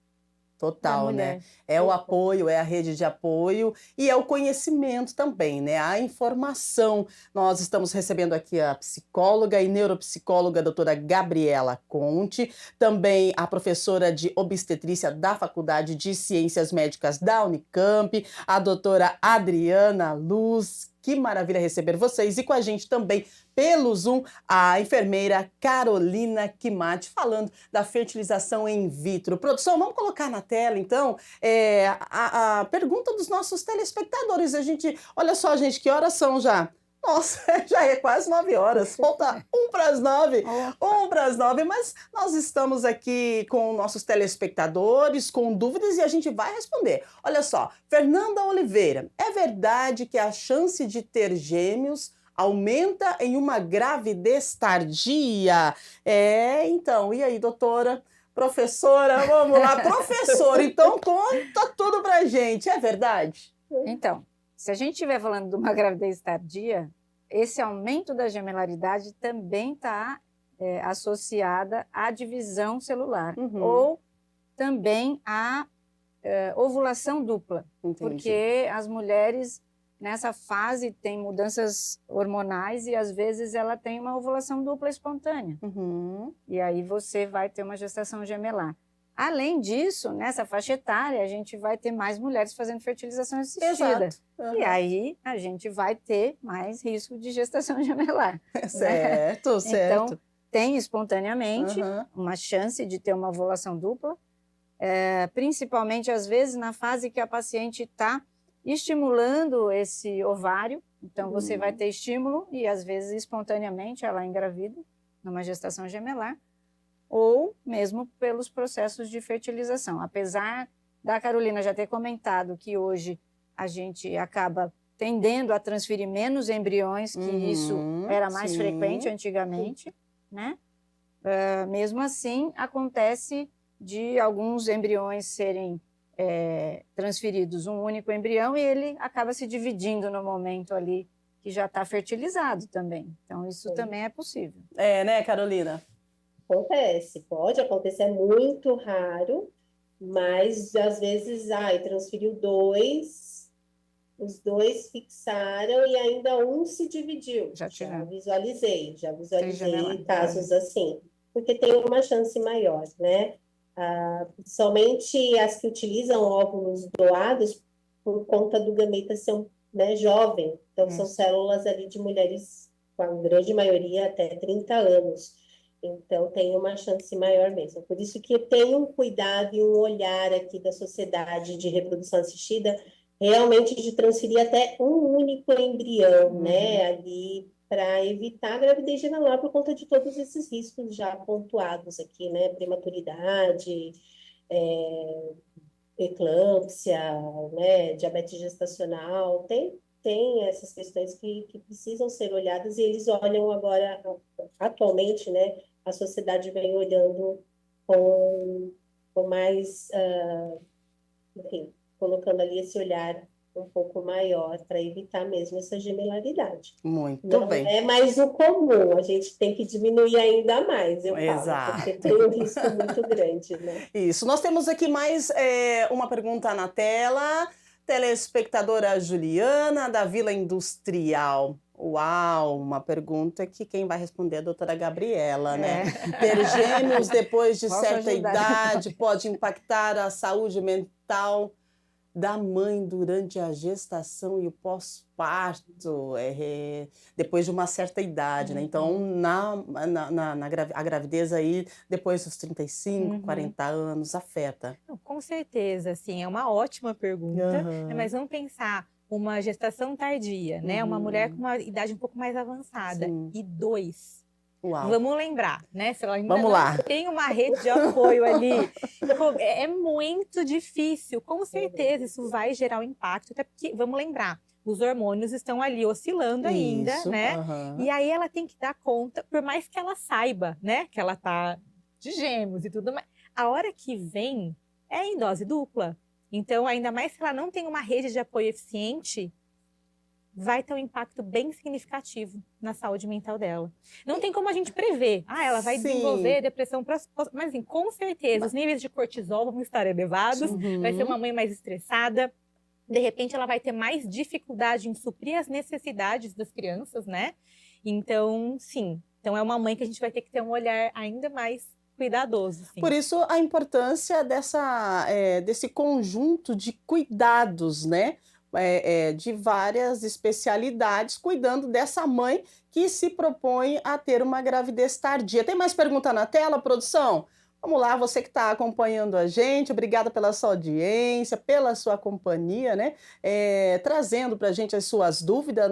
Total, né? É o apoio, é a rede de apoio e é o conhecimento também, né? A informação. Nós estamos recebendo aqui a psicóloga e neuropsicóloga, a doutora Gabriela Conte, também a professora de obstetrícia da Faculdade de Ciências Médicas da Unicamp, a doutora Adriana Luz. Que maravilha receber vocês. E com a gente também, pelo Zoom, a enfermeira Carolina Kimati, falando da fertilização in vitro. Produção, vamos colocar na tela, então, a pergunta dos nossos telespectadores. Olha só, gente, que horas são já? Nossa, já é quase 9 horas, falta 1 para as 9, 1 para as 9, mas nós estamos aqui com nossos telespectadores, com dúvidas e a gente vai responder. Olha só, Fernanda Oliveira, é verdade que a chance de ter gêmeos aumenta em uma gravidez tardia? Então, e aí, doutora? Professora, vamos lá, professora, então conta tudo pra gente, é verdade? Então, se a gente estiver falando de uma gravidez tardia, esse aumento da gemelaridade também está associada à divisão celular, ou também à ovulação dupla. Entendi. Porque as mulheres, nessa fase, têm mudanças hormonais e, às vezes, ela tem uma ovulação dupla espontânea. E aí você vai ter uma gestação gemelar. Além disso, nessa faixa etária, a gente vai ter mais mulheres fazendo fertilização assistida. Exato. E aí, a gente vai ter mais risco de gestação gemelar. Certo, certo. Então, tem espontaneamente uma chance de ter uma ovulação dupla, principalmente, às vezes, na fase que a paciente está estimulando esse ovário. Então, você vai ter estímulo e, às vezes, espontaneamente, ela engravida numa gestação gemelar, ou mesmo pelos processos de fertilização. Apesar da Carolina já ter comentado que hoje a gente acaba tendendo a transferir menos embriões, que isso era mais frequente antigamente, né? Mesmo assim, acontece de alguns embriões serem transferidos, um único embrião, e ele acaba se dividindo no momento ali que já está fertilizado também. Então, isso também é possível. Né, Carolina? Acontece, pode acontecer, é muito raro, mas às vezes, transferiu 2, os 2 fixaram e ainda um se dividiu. Já visualizei casos assim, porque tem uma chance maior, né? Somente as que utilizam óvulos doados por conta do gameta ser jovem, então são células ali de mulheres, com a grande maioria até 30 anos. Então, tem uma chance maior mesmo. Por isso que tem um cuidado e um olhar aqui da sociedade de reprodução assistida, realmente de transferir até um único embrião, né, ali, para evitar a gravidez gemelar por conta de todos esses riscos já pontuados aqui, né, prematuridade, eclâmpsia, né, diabetes gestacional, tem essas questões que precisam ser olhadas e eles olham agora, atualmente, né, a sociedade vem olhando com mais, enfim, colocando ali esse olhar um pouco maior para evitar mesmo essa gemelaridade. Muito Não bem. é mais o comum, a gente tem que diminuir ainda mais, eu Exato. falo, porque tem um risco muito grande, né? Isso, nós temos aqui mais uma pergunta na tela. Telespectadora Juliana, da Vila Industrial. Uau, uma pergunta que quem vai responder é a doutora Gabriela, né? Ter gêmeos depois de certa idade pode impactar a saúde mental? da mãe durante a gestação e o pós-parto, depois de uma certa idade, né? Então, a gravidez aí, depois dos 35, 40 anos, afeta. Não, com certeza, assim, é uma ótima pergunta, né? Mas vamos pensar uma gestação tardia, né? Uma mulher com uma idade um pouco mais avançada. Sim. E 2. Uau. Vamos lembrar, né? Se ela ainda Vamos lá. tem uma rede de apoio ali, é muito difícil. Com certeza, isso vai gerar um impacto, até porque, vamos lembrar, os hormônios estão ali oscilando ainda, Isso, né? aham. E aí ela tem que dar conta, por mais que ela saiba, né? Que ela tá de gêmeos e tudo mais. A hora que vem é em dose dupla. Então, ainda mais se ela não tem uma rede de apoio eficiente, vai ter um impacto bem significativo na saúde mental dela. Não tem como a gente prever. Ela vai Sim. desenvolver depressão, mas assim, com certeza, os níveis de cortisol vão estar elevados, vai ser uma mãe mais estressada, de repente ela vai ter mais dificuldade em suprir as necessidades das crianças, né? Então, sim. Então, é uma mãe que a gente vai ter que ter um olhar ainda mais cuidadoso. Sim. Por isso, a importância desse conjunto de cuidados, né? De várias especialidades, cuidando dessa mãe que se propõe a ter uma gravidez tardia. Tem mais pergunta na tela, produção? Vamos lá, você que está acompanhando a gente, obrigada pela sua audiência, pela sua companhia, né? Trazendo para a gente as suas dúvidas,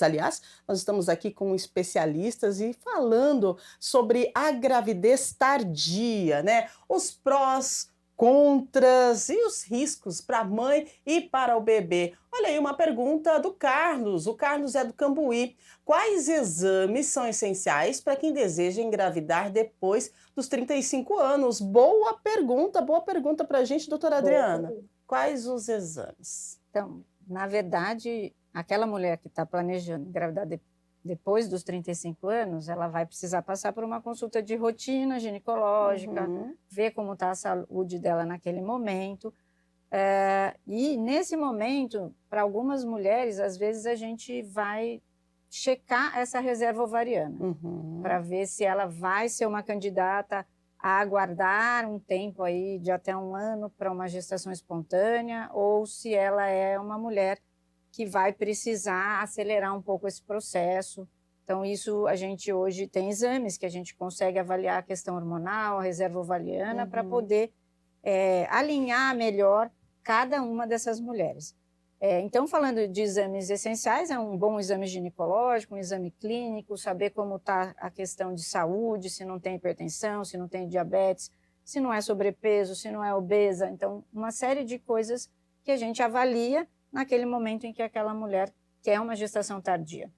aliás, nós estamos aqui com especialistas e falando sobre a gravidez tardia, né? Os prós, contras e os riscos para a mãe e para o bebê. Olha aí uma pergunta do Carlos. O Carlos é do Cambuí. Quais exames são essenciais para quem deseja engravidar depois dos 35 anos? Boa pergunta para a gente, doutora Adriana. Quais os exames? Então, na verdade, aquela mulher que está planejando engravidar depois dos 35 anos, ela vai precisar passar por uma consulta de rotina ginecológica, ver como está a saúde dela naquele momento. E nesse momento, para algumas mulheres, às vezes a gente vai checar essa reserva ovariana, para ver se ela vai ser uma candidata a aguardar um tempo aí de até 1 ano para uma gestação espontânea, ou se ela é uma mulher que vai precisar acelerar um pouco esse processo. Então, isso a gente hoje tem exames que a gente consegue avaliar a questão hormonal, a reserva ovariana, para poder alinhar melhor cada uma dessas mulheres. Então, falando de exames essenciais, é um bom exame ginecológico, um exame clínico, saber como está a questão de saúde, se não tem hipertensão, se não tem diabetes, se não é sobrepeso, se não é obesa. Então, uma série de coisas que a gente avalia naquele momento em que aquela mulher quer uma gestação tardia.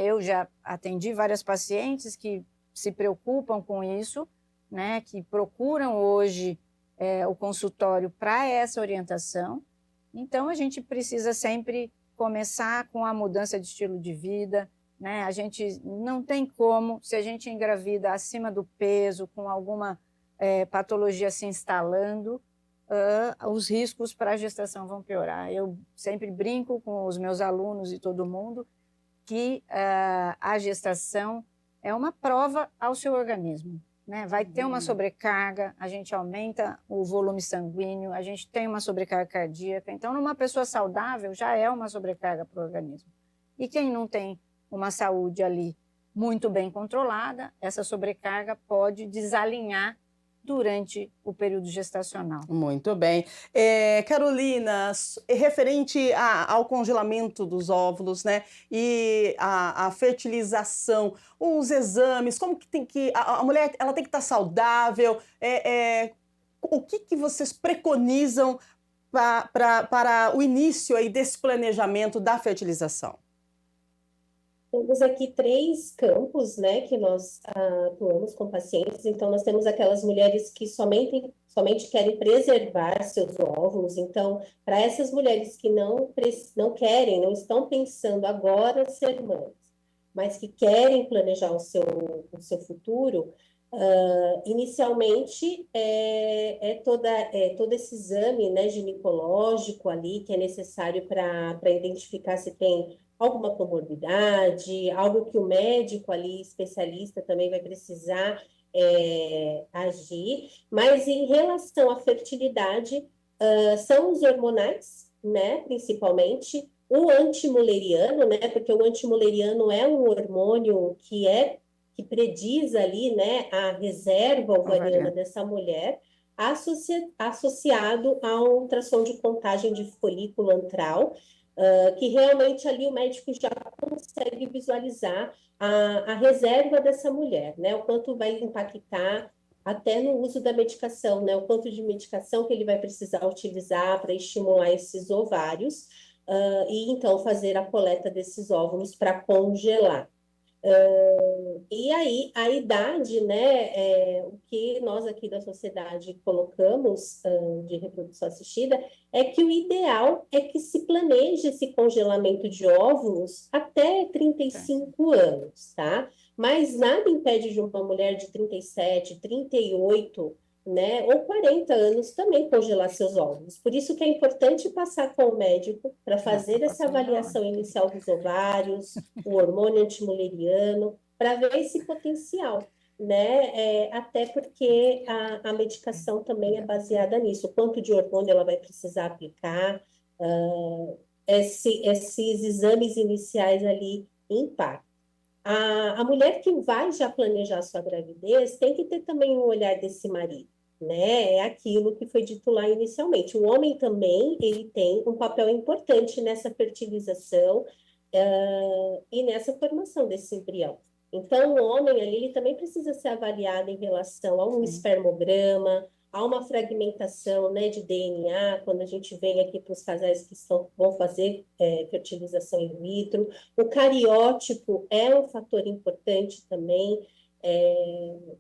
Eu já atendi várias pacientes que se preocupam com isso, né, que procuram hoje o consultório para essa orientação. Então, a gente precisa sempre começar com a mudança de estilo de vida, né? A gente não tem como, se a gente engravida acima do peso, com alguma patologia se instalando, os riscos para a gestação vão piorar. Eu sempre brinco com os meus alunos e todo mundo que a gestação é uma prova ao seu organismo, né? Vai ter uma sobrecarga, a gente aumenta o volume sanguíneo, a gente tem uma sobrecarga cardíaca. Então, numa pessoa saudável, já é uma sobrecarga para o organismo. E quem não tem uma saúde ali muito bem controlada, essa sobrecarga pode desalinhar durante o período gestacional. Muito bem. Carolina, referente ao congelamento dos óvulos, né, e a fertilização, os exames, como que tem que... A mulher, ela tem que estar saudável, o que vocês preconizam para o início aí desse planejamento da fertilização? Temos aqui 3 campos, né, que nós atuamos com pacientes. Então, nós temos aquelas mulheres que somente querem preservar seus óvulos. Então, para essas mulheres que não querem, não estão pensando agora ser mães, mas que querem planejar o seu futuro, inicialmente todo esse exame, né, ginecológico ali, que é necessário para identificar se tem alguma comorbidade, algo que o médico ali, especialista, também vai precisar agir. Mas em relação à fertilidade, são os hormonais, né, principalmente, o antimuleriano, né, porque o antimuleriano é um hormônio que prediz ali, né, a reserva ovariana dessa mulher, associado a um ultrassom de contagem de folículo antral, que realmente ali o médico já consegue visualizar a reserva dessa mulher, né, o quanto vai impactar até no uso da medicação, né, o quanto de medicação que ele vai precisar utilizar para estimular esses ovários, e então fazer a coleta desses óvulos para congelar. E aí, a idade, né, o que nós aqui da sociedade colocamos de reprodução assistida é que o ideal é que se planeje esse congelamento de óvulos até 35 anos, tá? Mas nada impede de uma mulher de 37, 38, né, ou 40 anos também congelar seus óvulos. Por isso que é importante passar com o médico para fazer essa avaliação inicial dos ovários, o hormônio antimuleriano, para ver esse potencial, né? Até porque a medicação também é baseada nisso, o quanto de hormônio ela vai precisar aplicar, esses exames iniciais ali impactam. A mulher que vai já planejar sua gravidez tem que ter também um olhar desse marido, né? É aquilo que foi dito lá inicialmente. O homem também, ele tem um papel importante nessa fertilização e nessa formação desse embrião. Então, o homem ali, ele também precisa ser avaliado em relação a um espermograma, a uma fragmentação, né, de DNA, quando a gente vem aqui para os casais que vão fazer fertilização in vitro. O cariótipo é um fator importante também,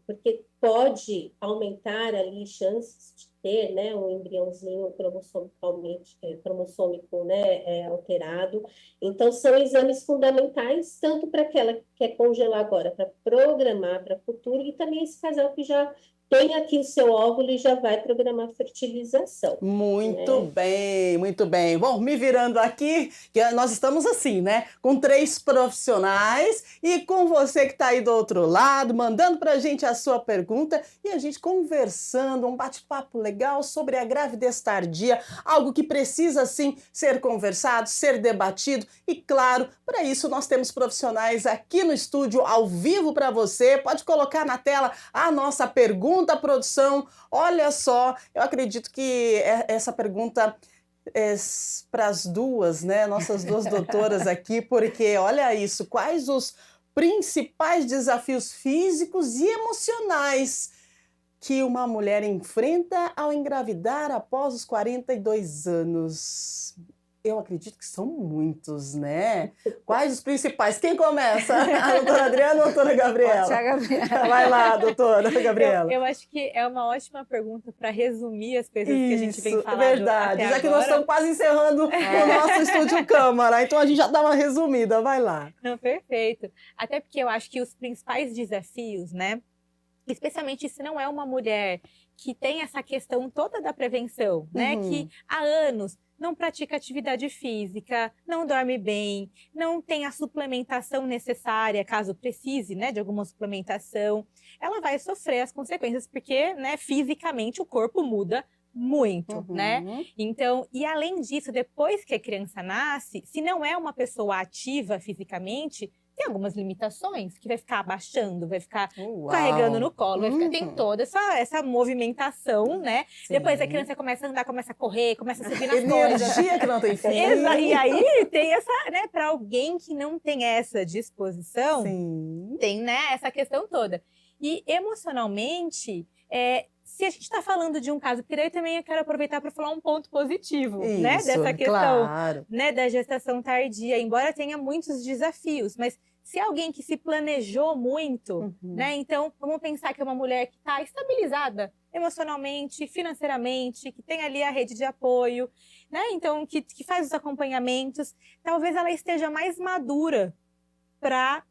porque pode aumentar ali chances de ter, né, um embriãozinho cromossômico, né, alterado. Então, são exames fundamentais, tanto para aquela que quer congelar agora, para programar para o futuro, e também esse casal que já tem aqui o seu óvulo e já vai programar a fertilização. Muito bem, muito bem. Bom, me virando aqui, que nós estamos assim, né? Com 3 profissionais e com você que está aí do outro lado, mandando para a gente a sua pergunta e a gente conversando, um bate-papo legal sobre a gravidez tardia, algo que precisa, sim, ser conversado, ser debatido e, claro, para isso nós temos profissionais aqui no estúdio, ao vivo para você. Pode colocar na tela a nossa pergunta, produção. Olha só, eu acredito que essa pergunta é para as duas, né? Nossas duas doutoras aqui, porque olha isso, quais os principais desafios físicos e emocionais que uma mulher enfrenta ao engravidar após os 42 anos? Eu acredito que são muitos, né? Quais os principais? Quem começa? A doutora Adriana ou a doutora Gabriela? Pode ser a Gabriela. Vai lá, doutora Gabriela. Eu acho que é uma ótima pergunta para resumir as coisas que a gente vem falando. Verdade. Até Já que agora. nós estamos quase encerrando o nosso estúdio Câmara, então a gente já dá uma resumida. Vai lá. Não, perfeito. Até porque eu acho que os principais desafios, né? Especialmente se não é uma mulher que tem essa questão toda da prevenção, né? Que há anos não pratica atividade física, não dorme bem, não tem a suplementação necessária, caso precise, né, de alguma suplementação, ela vai sofrer as consequências, porque, né, fisicamente o corpo muda muito, né? Então, e além disso, depois que a criança nasce, se não é uma pessoa ativa fisicamente, tem algumas limitações, que vai ficar abaixando, vai ficar carregando no colo, vai ficar, tem toda essa movimentação, né? Sim. Depois a criança começa a andar, começa a correr, começa a subir nas coisas. Energia que não tem fim. E aí tem essa, né, para alguém que não tem essa disposição, tem, né, essa questão toda. E emocionalmente, se a gente está falando de um caso, porque daí também eu quero aproveitar para falar um ponto positivo, né, dessa questão, né, da gestação tardia, embora tenha muitos desafios, mas se é alguém que se planejou muito, né, então vamos pensar que é uma mulher que está estabilizada emocionalmente, financeiramente, que tem ali a rede de apoio, né, então que faz os acompanhamentos, talvez ela esteja mais madura para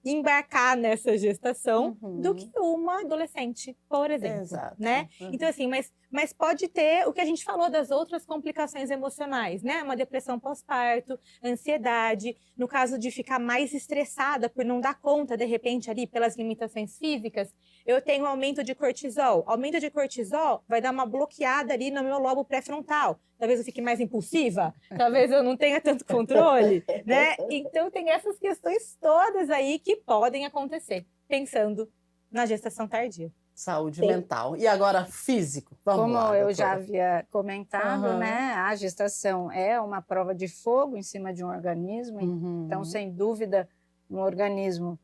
embarcar nessa gestação do que uma adolescente, por exemplo. Exato. Né? Então, assim, mas pode ter o que a gente falou das outras complicações emocionais, né? Uma depressão pós-parto, ansiedade, no caso de ficar mais estressada por não dar conta, de repente, ali, pelas limitações físicas. eu tenho aumento de cortisol. Aumento de cortisol vai dar uma bloqueada ali no meu lobo pré-frontal. Talvez eu fique mais impulsiva, talvez eu não tenha tanto controle, né? Então tem essas questões todas aí que podem acontecer, pensando na gestação tardia. Saúde mental. E agora, físico. Vamos Como lá, eu doutora. já havia comentado, né? A gestação é uma prova de fogo em cima de um organismo. Então, sem dúvida, um organismo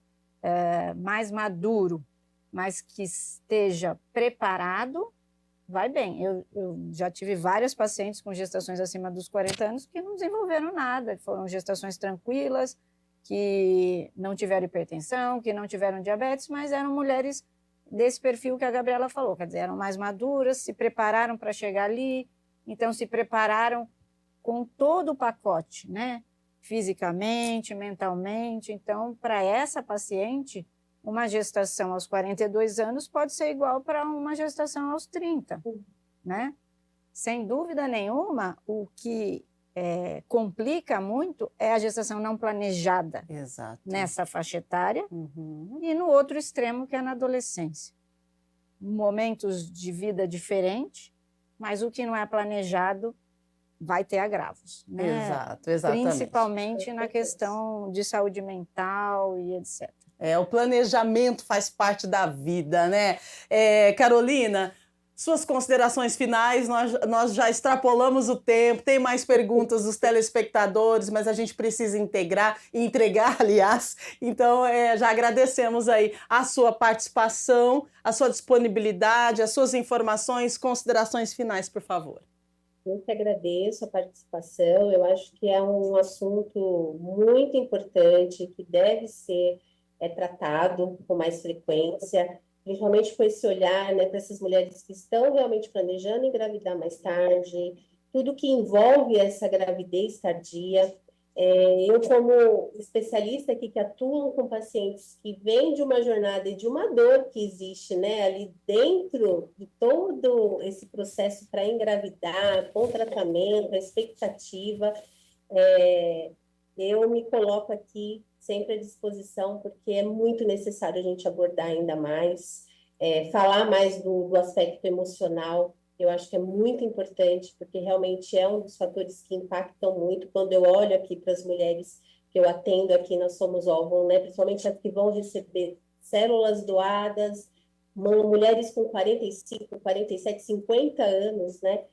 mais maduro, mas que esteja preparado, vai bem. Eu já tive várias pacientes com gestações acima dos 40 anos que não desenvolveram nada. Foram gestações tranquilas, que não tiveram hipertensão, que não tiveram diabetes, mas eram mulheres desse perfil que a Gabriela falou, quer dizer, eram mais maduras, se prepararam para chegar ali, então se prepararam com todo o pacote, né? Fisicamente, mentalmente. Então, para essa paciente, uma gestação aos 42 anos pode ser igual para uma gestação aos 30, né? Sem dúvida nenhuma, o que complica muito é a gestação não planejada. Exato. Nessa faixa etária e no outro extremo, que é na adolescência. Momentos de vida diferentes, mas o que não é planejado vai ter agravos, né? Exato, exatamente. Principalmente na questão de saúde mental e etc. O planejamento faz parte da vida, né? Carolina, suas considerações finais, nós já extrapolamos o tempo, tem mais perguntas dos telespectadores, mas a gente precisa entregar, aliás. Então, já agradecemos aí a sua participação, a sua disponibilidade, as suas informações, considerações finais, por favor. Eu que agradeço a participação, eu acho que é um assunto muito importante, que deve ser tratado com mais frequência, principalmente com esse olhar, né, para essas mulheres que estão realmente planejando engravidar mais tarde, tudo que envolve essa gravidez tardia. Eu, como especialista aqui que atuo com pacientes que vêm de uma jornada e de uma dor que existe, né, ali dentro de todo esse processo para engravidar, com tratamento, a expectativa, eu me coloco aqui sempre à disposição, porque é muito necessário a gente abordar ainda mais, falar mais do aspecto emocional. Eu acho que é muito importante, porque realmente é um dos fatores que impactam muito. Quando eu olho aqui para as mulheres que eu atendo aqui na Somos Óvulo, né, principalmente as que vão receber células doadas, mulheres com 45, 47, 50 anos, né,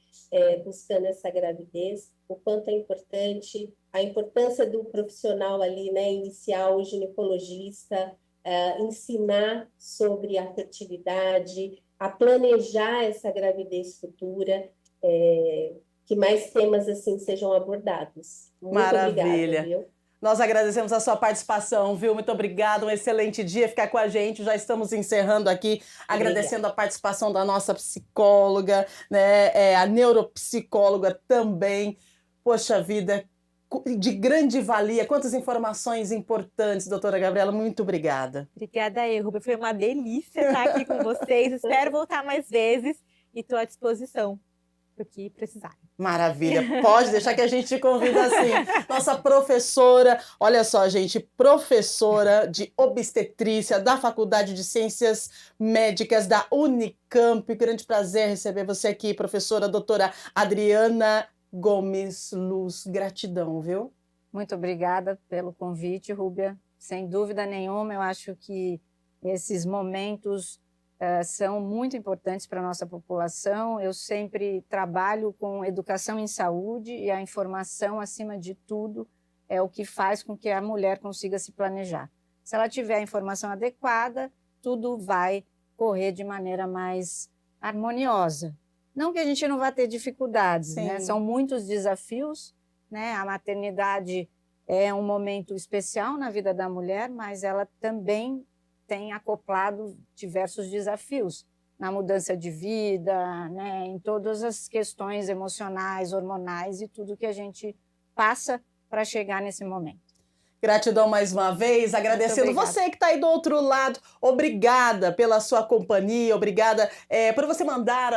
buscando essa gravidez, o quanto é importante, a importância do profissional ali, né, inicial, o ginecologista, ensinar sobre a fertilidade, a planejar essa gravidez futura, que mais temas assim sejam abordados. Muito Maravilha. Obrigada, viu? Nós agradecemos a sua participação, viu? Muito obrigada, um excelente dia ficar com a gente. Já estamos encerrando aqui, agradecendo a participação da nossa psicóloga, né? A neuropsicóloga também. Poxa vida, de grande valia. Quantas informações importantes, doutora Gabriela. Muito obrigada. Obrigada aí, Rubia. Foi uma delícia estar aqui com vocês. Espero voltar mais vezes e estou à disposição para o que precisarem. Maravilha, pode deixar que a gente te convida assim. Nossa professora, olha só, gente, professora de obstetrícia da Faculdade de Ciências Médicas da Unicamp. Grande prazer receber você aqui, professora doutora Adriana Gomes Luz. Gratidão, viu? Muito obrigada pelo convite, Rúbia. Sem dúvida nenhuma, eu acho que esses momentos são muito importantes para a nossa população. Eu sempre trabalho com educação em saúde e a informação, acima de tudo, é o que faz com que a mulher consiga se planejar. Se ela tiver a informação adequada, tudo vai correr de maneira mais harmoniosa. Não que a gente não vá ter dificuldades, né? São muitos desafios, né? A maternidade é um momento especial na vida da mulher, mas ela também tem acoplado diversos desafios na mudança de vida, né, em todas as questões emocionais, hormonais e tudo que a gente passa para chegar nesse momento. Gratidão mais uma vez, agradecendo você que está aí do outro lado. Obrigada pela sua companhia, obrigada por você mandar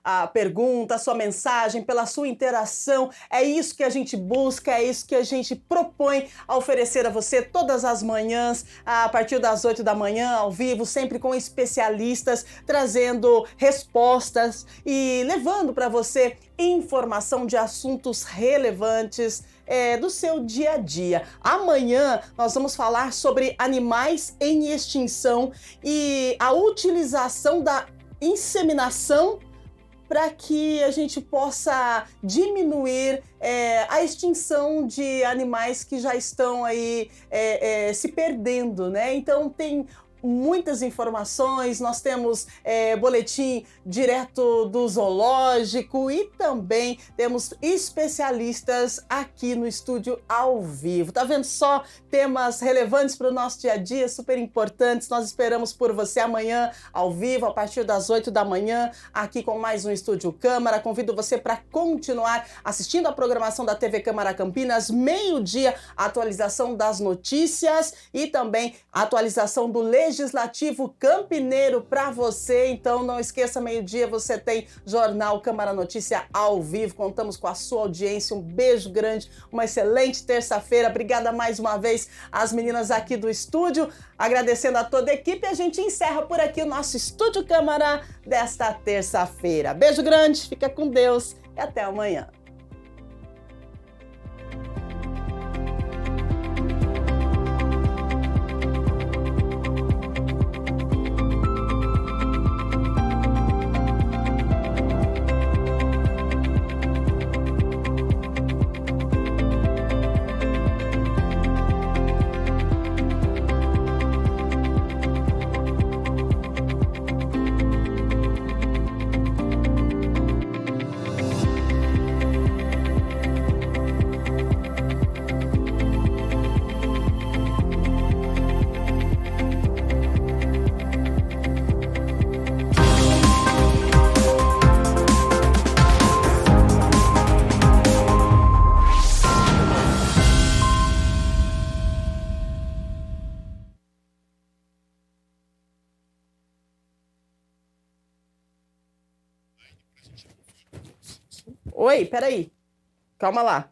a pergunta, a sua mensagem, pela sua interação. É isso que a gente busca, é isso que a gente propõe a oferecer a você todas as manhãs, a partir das 8 da manhã, ao vivo, sempre com especialistas, trazendo respostas e levando para você informação de assuntos relevantes do seu dia a dia. Amanhã nós vamos falar sobre animais em extinção e a utilização da inseminação para que a gente possa diminuir a extinção de animais que já estão aí se perdendo, né? Então tem muitas informações, nós temos boletim direto do zoológico e também temos especialistas aqui no estúdio ao vivo. Tá vendo só? Temas relevantes para o nosso dia a dia, super importantes. Nós esperamos por você amanhã ao vivo, a partir das 8 da manhã, aqui com mais um Estúdio Câmara. Convido você para continuar assistindo a programação da TV Câmara Campinas, meio-dia, atualização das notícias e também a atualização do Legislativo Campineiro para você. Então não esqueça, meio-dia você tem Jornal Câmara Notícia ao vivo. Contamos com a sua audiência. Um beijo grande, uma excelente terça-feira. Obrigada mais uma vez às meninas aqui do estúdio. Agradecendo a toda a equipe, a gente encerra por aqui o nosso Estúdio Câmara desta terça-feira. Beijo grande, fica com Deus e até amanhã. Oi, peraí. Calma lá.